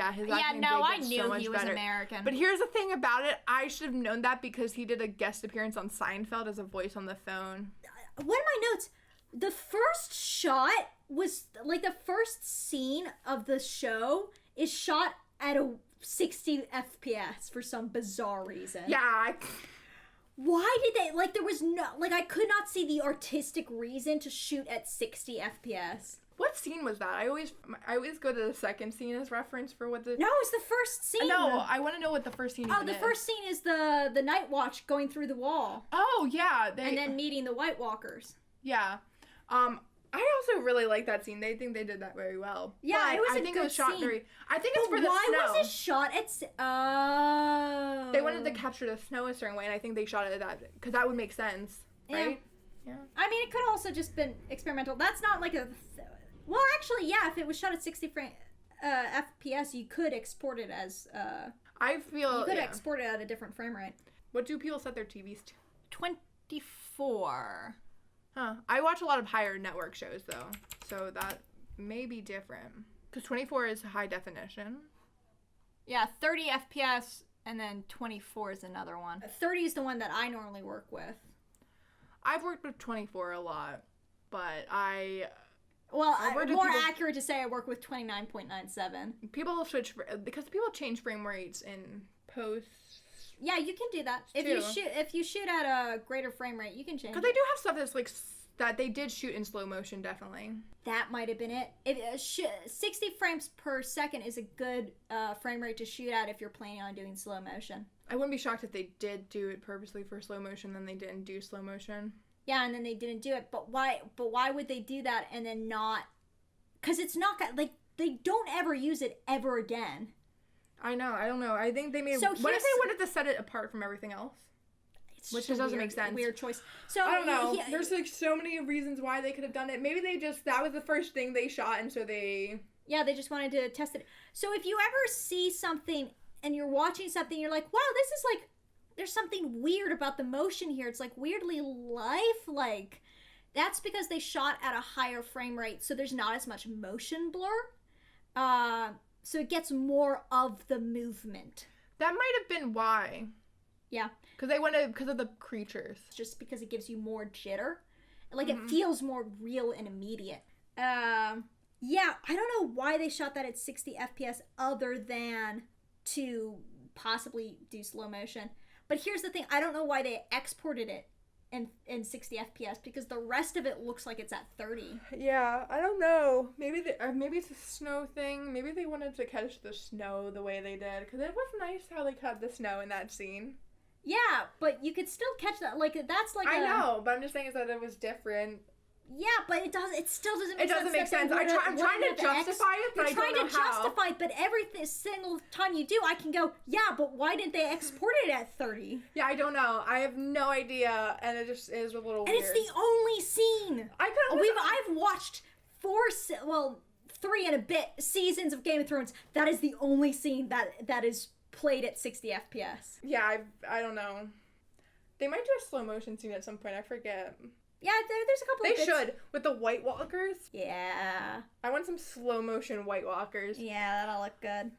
accent I knew so much he was better. American. But here's the thing about it. I should have known that because he did a guest appearance on Seinfeld as a voice on the phone. One of my notes, the first shot was, like, the first scene of the show is shot at a 60 FPS for some bizarre reason. Yeah, Why did they, like, there was no, like, I could not see the artistic reason to shoot at 60 FPS. What scene was that? I always go to the second scene as reference for what the... No, it's the first scene. No, I want to know what the first scene is. Oh, the first scene is the Night Watch going through the wall. Oh, yeah. And then meeting the White Walkers. Yeah. I also really like that scene. They think they did that very well. Yeah, but it was I think it was shot scene. very... I think it's for the snow. Why was it shot at... Oh. They wanted to capture the snow a certain way, and I think they shot it at that, because that would make sense, right? Yeah. I mean, it could also just been experimental. That's not like a... Well, actually, yeah, if it was shot at 60 FPS, you could export it as... I feel... You could export it at a different frame rate. What do people set their TVs to? 24. Huh. I watch a lot of higher network shows, though, so that may be different. Because 24 is high definition. Yeah, 30 FPS, and then 24 is another one. 30 is the one that I normally work with. I've worked with 24 a lot, but Well, more accurate to say I work with 29.97. People switch because people change frame rates in post. Yeah, you can do that. If you shoot at a greater frame rate, you can change. Because they do have stuff that's like that they did shoot in slow motion, definitely. That might have been it. 60 frames per second is a good frame rate to shoot at if you're planning on doing slow motion. I wouldn't be shocked if they did do it purposely for slow motion, then they didn't do slow motion. Yeah, and then they didn't do it. But why would they do that and then not? Because it's not like they don't ever use it ever again. I know. I don't know. I think they made. So what if they wanted to set it apart from everything else? Which just doesn't make sense. Weird choice. So I don't know. There's like so many reasons why they could have done it. Maybe that was the first thing they shot, and so they. Yeah, they just wanted to test it. So if you ever see something and you're watching something, you're like, wow, this is like. There's something weird about the motion here. It's like weirdly lifelike. That's because they shot at a higher frame rate, so there's not as much motion blur. So it gets more of the movement. That might have been why. Yeah. Because of the creatures. Just because it gives you more jitter. Like, it feels more real and immediate. Yeah, I don't know why they shot that at 60 FPS other than to possibly do slow motion. But here's the thing. I don't know why they exported it in 60 FPS because the rest of it looks like it's at 30. Yeah, I don't know. Maybe maybe it's a snow thing. Maybe they wanted to catch the snow the way they did, because it was nice how they cut the snow in that scene. Yeah, but you could still catch that. Like, that's like I know, but I'm just saying is that it was different. Yeah, but it still doesn't make sense. It doesn't make sense. I'm trying to justify it, but I don't know how. You're trying to justify it, but every single time you do, I can go, yeah, but why didn't they export it at 30? Yeah, I don't know. I have no idea, and it just is a little weird. And it's the only scene. I've watched 3 and a bit seasons of Game of Thrones. That is the only scene that is played at 60 FPS. Yeah, I don't know. They might do a slow motion scene at some point. I forget. Yeah, there's a couple of bits. They should, with the White Walkers. Yeah. I want some slow motion White Walkers. Yeah, that'll look good.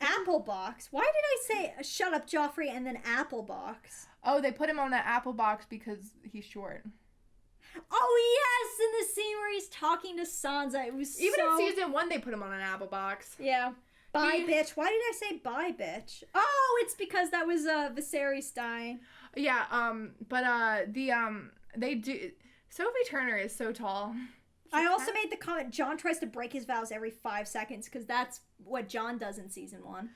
Apple box. Why did I say shut up, Joffrey, and then apple box? Oh, they put him on an apple box because he's short. Oh, yes, in the scene where he's talking to Sansa. It was Even in season 1, they put him on an apple box. Yeah. Bye, bitch. Why did I say bye, bitch? Oh, it's because that was Viserys dying. Yeah, they do. Sophie Turner is so tall. I also made the comment, Jon tries to break his vows every 5 seconds, because that's what Jon does in season 1.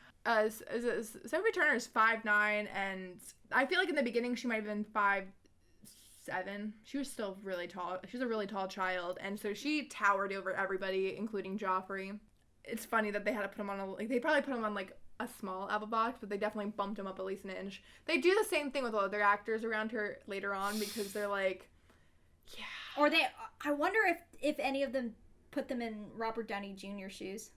Sophie Turner is 5'9", and I feel like in the beginning she might have been 5'7". She was still really tall. She was a really tall child, and so she towered over everybody, including Joffrey. It's funny that they had to put him on they probably put him on a small apple box, but they definitely bumped him up at least an inch. They do the same thing with other actors around her later on, because they're like, yeah. Or I wonder if any of them put them in Robert Downey Jr. shoes.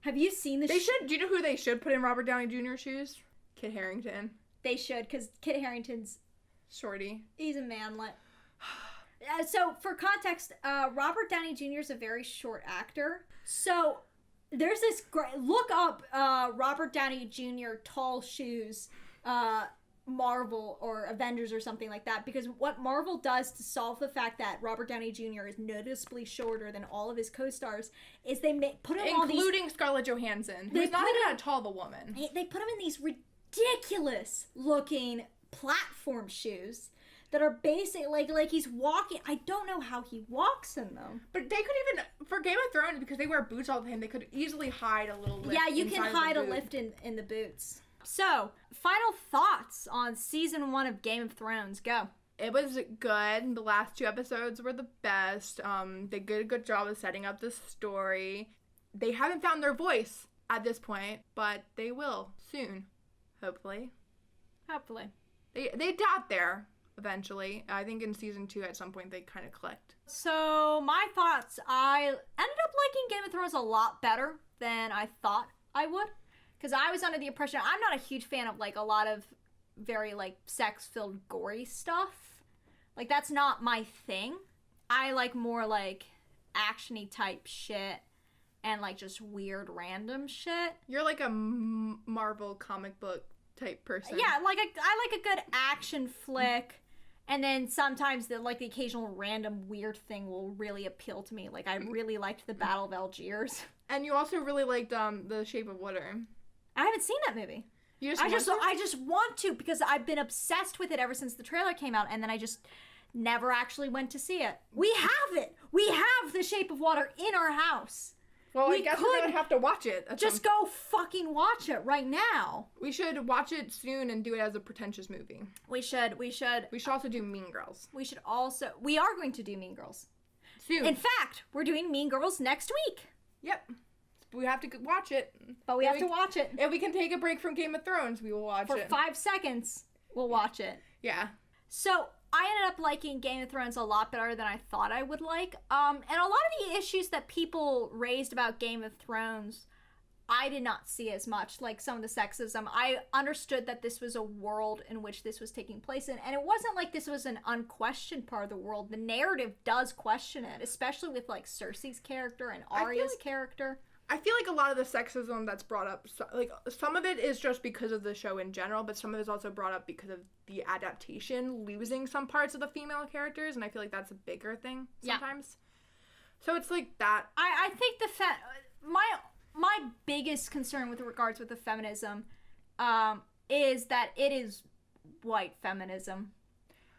Have you seen the? They should. Do you know who they should put in Robert Downey Jr. shoes? Kit Harington. They should, because Kit Harington's shorty. He's a manlet. So for context, Robert Downey Jr. is a very short actor. So there's this great look up Robert Downey Jr. tall shoes, Marvel or Avengers or something like that, because what Marvel does to solve the fact that Robert Downey Jr. is noticeably shorter than all of his co-stars is they put him on these, including Scarlett Johansson, who's not even that tall of a woman. They put him in these ridiculous looking platform shoes that are basic, like he's walking. I don't know how he walks in them. But they could even, for Game of Thrones, because they wear boots all the time, they could easily hide a little lift. Yeah, you can hide a lift in the boots. So, final thoughts on season 1 of Game of Thrones. Go. It was good. The last 2 episodes were the best. They did a good job of setting up the story. They haven't found their voice at this point, but they will soon, hopefully. Hopefully. They got there eventually. I think in season 2 at some point they kind of clicked. So, my thoughts. I ended up liking Game of Thrones a lot better than I thought I would. Because I was under the impression, I'm not a huge fan of, a lot of very, sex-filled, gory stuff. That's not my thing. I like more, action-y type shit and, just weird, random shit. You're like a Marvel comic book type person. Yeah, I like a good action flick. And then sometimes the occasional random weird thing will really appeal to me. I really liked the Battle of Algiers. And you also really liked The Shape of Water. I haven't seen that movie. I just want to, because I've been obsessed with it ever since the trailer came out, and then I just never actually went to see it. We have it. We have The Shape of Water in our house. Well, I guess we're gonna have to watch it. Just go fucking watch it right now. We should watch it soon and do it as a pretentious movie. We should. We should also do Mean Girls. We are going to do Mean Girls. Soon. In fact, we're doing Mean Girls next week. Yep. We have to watch it. But we have to watch it. If we can take a break from Game of Thrones, we will watch it. For 5 seconds, we'll watch it. Yeah. So, I ended up liking Game of Thrones a lot better than I thought I would like. And a lot of the issues that people raised about Game of Thrones, I did not see as much. Some of the sexism. I understood that this was a world in which this was taking place in. And it wasn't like this was an unquestioned part of the world. The narrative does question it, especially with, Cersei's character and Arya's character. I feel like a lot of the sexism that's brought up, some of it is just because of the show in general, but some of it is also brought up because of the adaptation losing some parts of the female characters, and I feel like that's a bigger thing sometimes. Yeah. So it's like that. I think my biggest concern with regards with the feminism is that it is white feminism.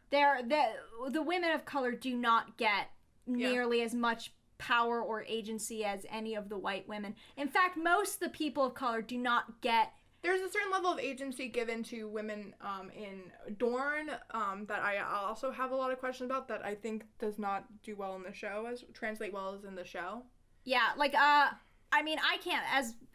The women of color do not get nearly as much power or agency as any of the white women. In fact, most of the people of color do not get... There's a certain level of agency given to women in Dorne that I also have a lot of questions about, that I think does not do well in the show, translate well as in the show. Yeah, like, I mean, I can't,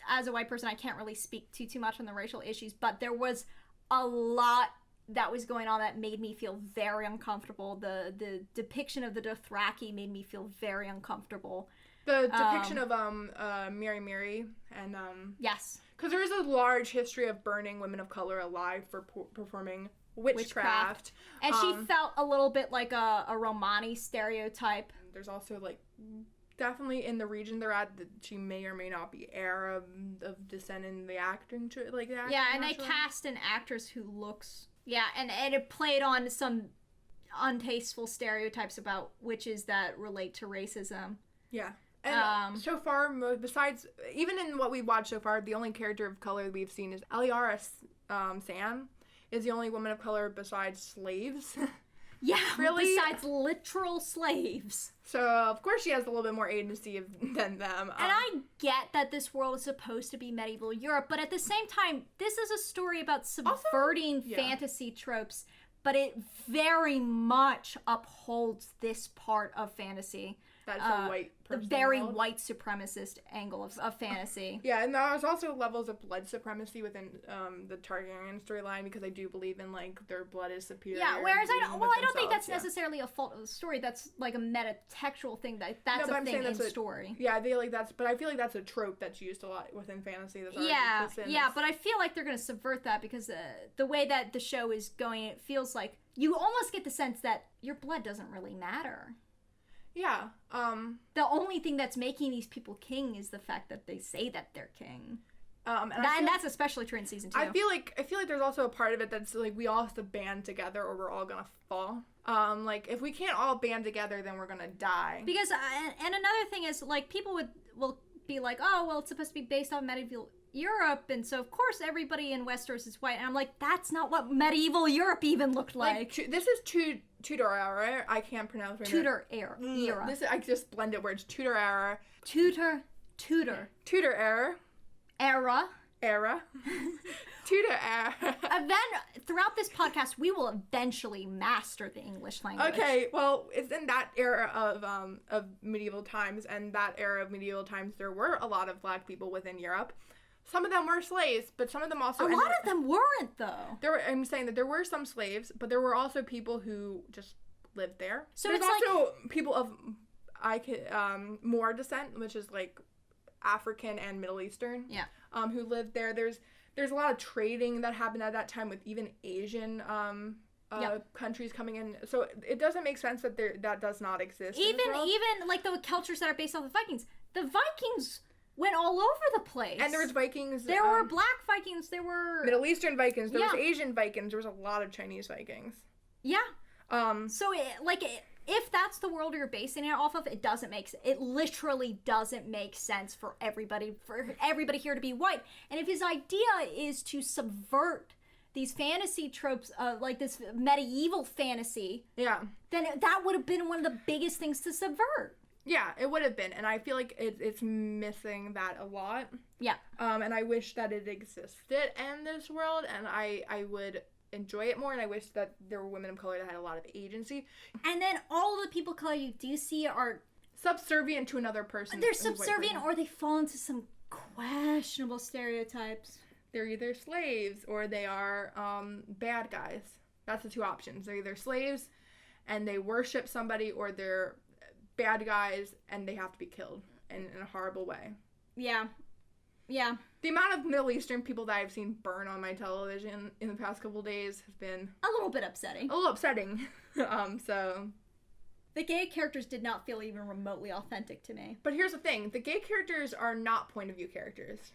as a white person, I can't really speak too much on the racial issues, but there was a lot that was going on that made me feel very uncomfortable. The depiction of the Dothraki made me feel very uncomfortable. The depiction of Mary and yes, because there is a large history of burning women of color alive for performing witchcraft. And she felt a little bit like a Romani stereotype. There's also, like, definitely in the region they're at, that she may or may not be heir of descent in the acting, like the acting. Yeah, and they cast an actress who looks... Yeah, and it played on some untasteful stereotypes about witches that relate to racism. Yeah. And so far, besides, even in what we've watched so far, the only character of color we've seen is Aliara Sam, is the only woman of color besides slaves. Yeah, really? Besides literal slaves. So, of course, she has a little bit more agency than them. And I get that this world is supposed to be medieval Europe, but at the same time, this is a story about subverting fantasy tropes, but it very much upholds this part of fantasy. That's a white person. The very white supremacist angle of fantasy. Yeah, and there's also levels of blood supremacy within the Targaryen storyline, because I do believe in, like, their blood is superior. Yeah, whereas I don't think that's necessarily a fault of the story. That's like a meta-textual thing. That's a thing in story. Yeah, I feel like but I feel like that's a trope that's used a lot within fantasy. But I feel like they're going to subvert that, because the way that the show is going, it feels like you almost get the sense that your blood doesn't really matter. Yeah. The only thing that's making these people king is the fact that they say that they're king. And that's especially true in season 2. I feel like there's also a part of it that's like we all have to band together or we're all gonna fall. Like if we can't all band together, then we're gonna die. Because and another thing is, like, people will be like, oh well, it's supposed to be based on medieval Europe, and so of course everybody in Westeros is white, and I'm like, that's not what medieval Europe even looked like. This is Tudor era. I can't pronounce it. Era. I just blended words. Tudor era. Tudor era. Tudor era. And then throughout this podcast, we will eventually master the English language. Okay, well, it's in that era of medieval times, and that era of medieval times, there were a lot of black people within Europe. Some of them were slaves, but some of them also... A lot of them weren't, though. I'm saying that there were some slaves, but there were also people who just lived there. So there's it's also people of more descent, which is like African and Middle Eastern. Yeah. Who lived there. There's a lot of trading that happened at that time with even Asian countries coming in. So it doesn't make sense that that does not exist. Even like the cultures that are based off the Vikings. The Vikings went all over the place. And there was Vikings. There were black Vikings. There were Middle Eastern Vikings. There was Asian Vikings. There was a lot of Chinese Vikings. Yeah. So if that's the world you're basing it off of, it doesn't make sense. It literally doesn't make sense for everybody here to be white. And if his idea is to subvert these fantasy tropes, like this medieval fantasy, then that would have been one of the biggest things to subvert. Yeah, it would have been, and I feel like it's missing that a lot. Yeah. And I wish that it existed in this world, and I would enjoy it more, and I wish that there were women of color that had a lot of agency. And then all the people of color you do see are subservient to another person. They're subservient, or they fall into some questionable stereotypes. They're either slaves or they are bad guys. That's the two options. They're either slaves and they worship somebody, or they're bad guys and they have to be killed in a horrible way. Yeah. Yeah. The amount of Middle Eastern people that I've seen burn on my television in the past couple days has been a little bit upsetting. So the gay characters did not feel even remotely authentic to me. But here's the thing. The gay characters are not point of view characters.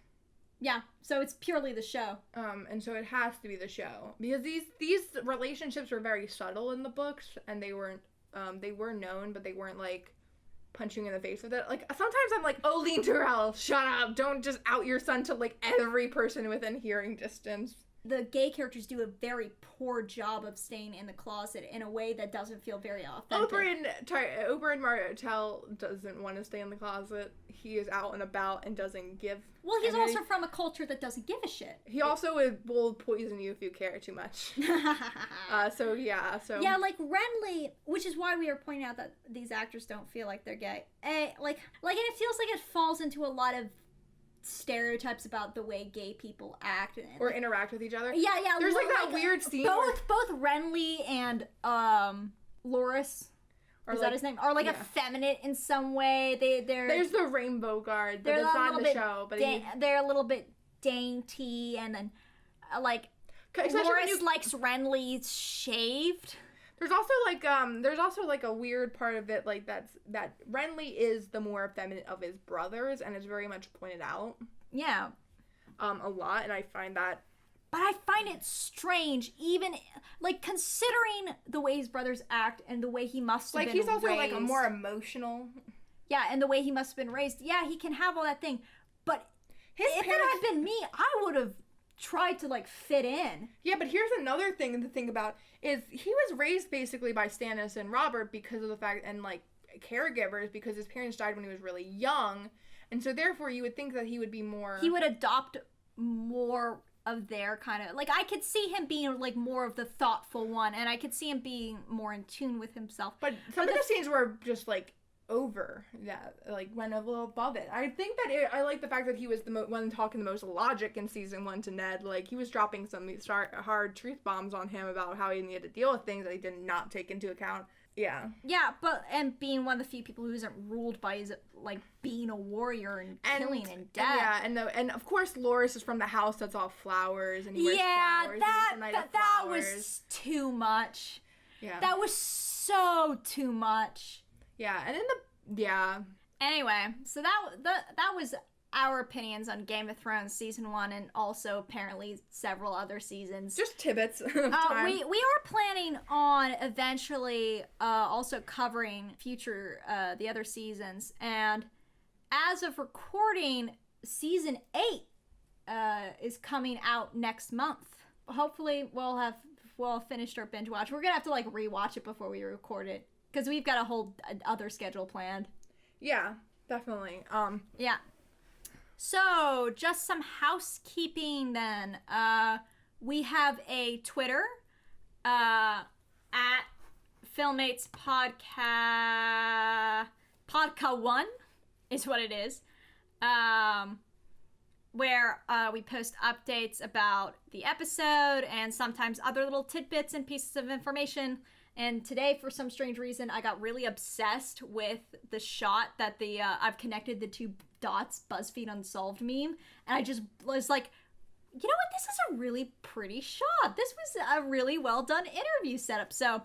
Yeah, so it's purely the show. And so it has to be the show. Because these relationships were very subtle in the books, and they weren't, they were known, but they weren't, like, punching in the face with it. Like, sometimes I'm like, Oline Durrell, shut up, don't just out your son to, like, every person within hearing distance. the gay characters do a very poor job of staying in the closet in a way that doesn't feel very authentic. Oberyn Martell doesn't want to stay in the closet. He is out and about and doesn't give. Well, he's also from a culture that doesn't give a shit. He also will poison you if you care too much. So. Yeah, like Renly, which is why we are pointing out that these actors don't feel like they're gay. And it feels like it falls into a lot of stereotypes about the way gay people act or interact with each other. Yeah. There's like that weird scene both Renly and Loras, is that his name? Are like effeminate in some way. There's the Rainbow Guard, but it's not in the show. But they're a little bit dainty, and then Loras likes Renly shaved. There's also like a weird part of it, like that Renly is the more effeminate of his brothers, and it's very much pointed out. Yeah. A lot, and I find that. But I find it strange, even like considering the way his brothers act and the way he must have been raised. Like he's also like a more emotional. Yeah, and the way he must have been raised. Yeah, he can have all that thing, but if it had been me, I would have tried to like fit in. Yeah, but here's another thing to think about is he was raised basically by Stannis and Robert because of the fact, and like caregivers, because his parents died when he was really young, and so therefore you would think that he would be more, he would adopt more of their kind of, like I could see him being like more of the thoughtful one, and I could see him being more in tune with himself. But some of the scenes were just like over that, like went a little above it. I think that I like the fact that he was the one talking the most logic in season 1 to Ned. Like he was dropping some hard truth bombs on him about how he needed to deal with things that he did not take into account. Yeah, but and being one of the few people who isn't ruled by his like being a warrior and killing and death. And of course Loras is from the house that's all flowers, and he wears flowers. That was too much. Yeah, that was so too much. Yeah, and Anyway, so that was our opinions on Game of Thrones season 1, and also apparently several other seasons. Just tidbits of time. We are planning on eventually also covering future the other seasons, and as of recording, season 8 is coming out next month. Hopefully we'll have finished our binge watch. We're gonna have to like rewatch it before we record it, because we've got a whole other schedule planned. Yeah, definitely. Yeah. So, just some housekeeping then. We have a Twitter, at Filmmates Podca1 is what it is. Where we post updates about the episode and sometimes other little tidbits and pieces of information. And today, for some strange reason, I got really obsessed with the shot that I've connected the 2 dots BuzzFeed Unsolved meme. And I just was like, you know what? This is a really pretty shot. This was a really well done interview setup. So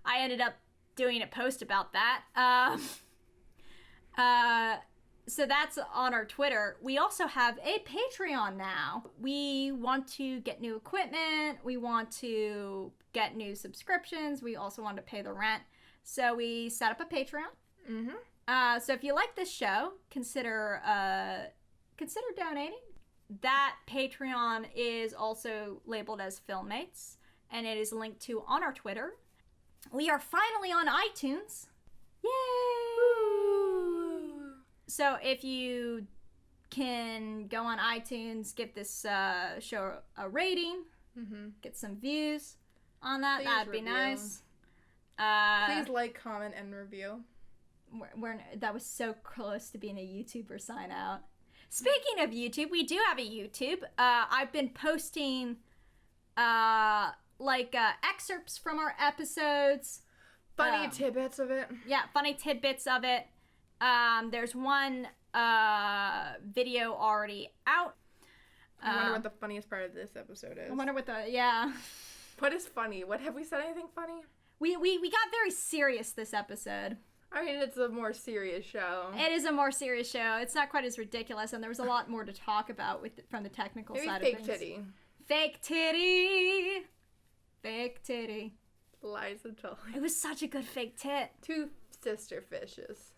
I ended up doing a post about that. So that's on our Twitter. We also have a Patreon now. We want to get new equipment. We want to get new subscriptions. We also want to pay the rent. So we set up a Patreon. Mm-hmm. So if you like this show, consider donating. That Patreon is also labeled as Filmmates, and it is linked to on our Twitter. We are finally on iTunes. Yay! So if you can go on iTunes, give this show a rating, get some views on that, that'd be nice. Please like, comment, and review. That was so close to being a YouTuber sign out. Speaking of YouTube, we do have a YouTube. I've been posting excerpts from our episodes. Funny tidbits of it. Yeah, funny tidbits of it. There's one video already out. I wonder what the funniest part of this episode is. I wonder what What is funny? What, have we said anything funny? We got very serious this episode. I mean, it's a more serious show. It is a more serious show. It's not quite as ridiculous, and there was a lot more to talk about from the technical side of things. Fake titty. Fake titty. Liza Tully. It was such a good fake tit. 2 sister fishes.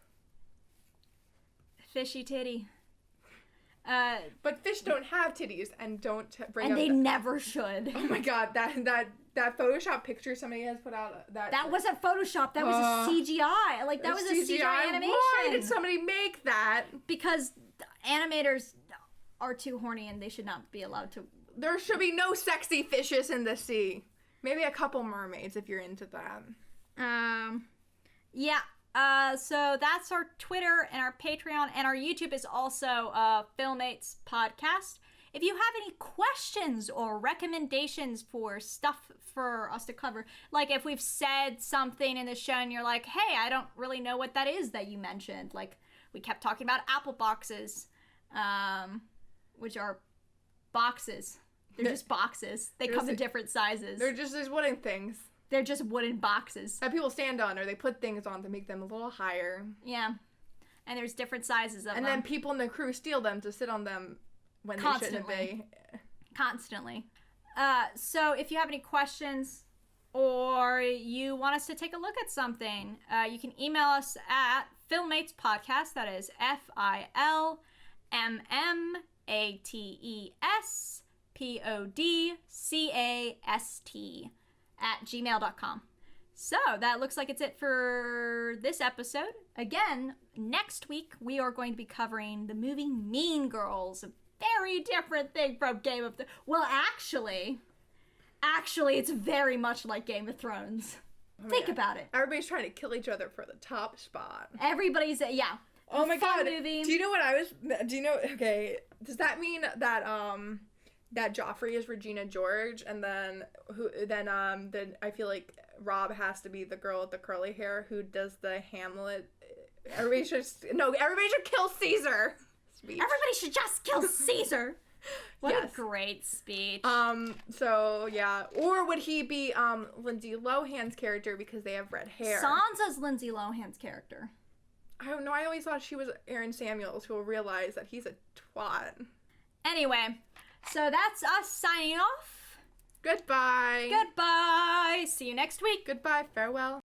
Fishy titty. But fish don't have titties and don't bring and up they never should. Oh my god, that Photoshop picture somebody has put out that wasn't Photoshop, that was a CGI. Like, that was a CGI animation. Why did somebody make that? Because animators are too horny and they should not be allowed to. There should be no sexy fishes in the sea. Maybe a couple mermaids if you're into that. Yeah. So that's our Twitter and our Patreon, and our YouTube is also Filmmates Podcast. If you have any questions or recommendations for stuff for us to cover, like if we've said something in the show and you're like, hey, I don't really know what that is that you mentioned. Like, we kept talking about apple boxes, which are boxes. They're just boxes. They come in different sizes. They're just these wooden things. They're just wooden boxes that people stand on, or they put things on to make them a little higher. Yeah. And there's different sizes of them. And then people in the crew steal them to sit on them when they shouldn't be. Constantly. So if you have any questions or you want us to take a look at something, you can email us at filmmatespodcast, that is FILMMATESPODCAST @gmail.com. So that looks like it's it for this episode. Again, next week we are going to be covering the movie Mean Girls, a very different thing from Game of Thrones. Well, actually, it's very much like Game of Thrones. Think about it. Everybody's trying to kill each other for the top spot. Everybody's, yeah. Oh my god. Movie. Do you know, okay, does that mean that, that Joffrey is Regina George, and then I feel like Rob has to be the girl with the curly hair who does the Hamlet. Everybody should kill Caesar speech. Everybody should just kill Caesar. What a great speech. So yeah, or would he be Lindsay Lohan's character because they have red hair? Sansa's Lindsay Lohan's character. I don't know. I always thought she was Aaron Samuels, who will realize that he's a twat. Anyway. So that's us signing off. Goodbye. Goodbye. See you next week. Goodbye. Farewell.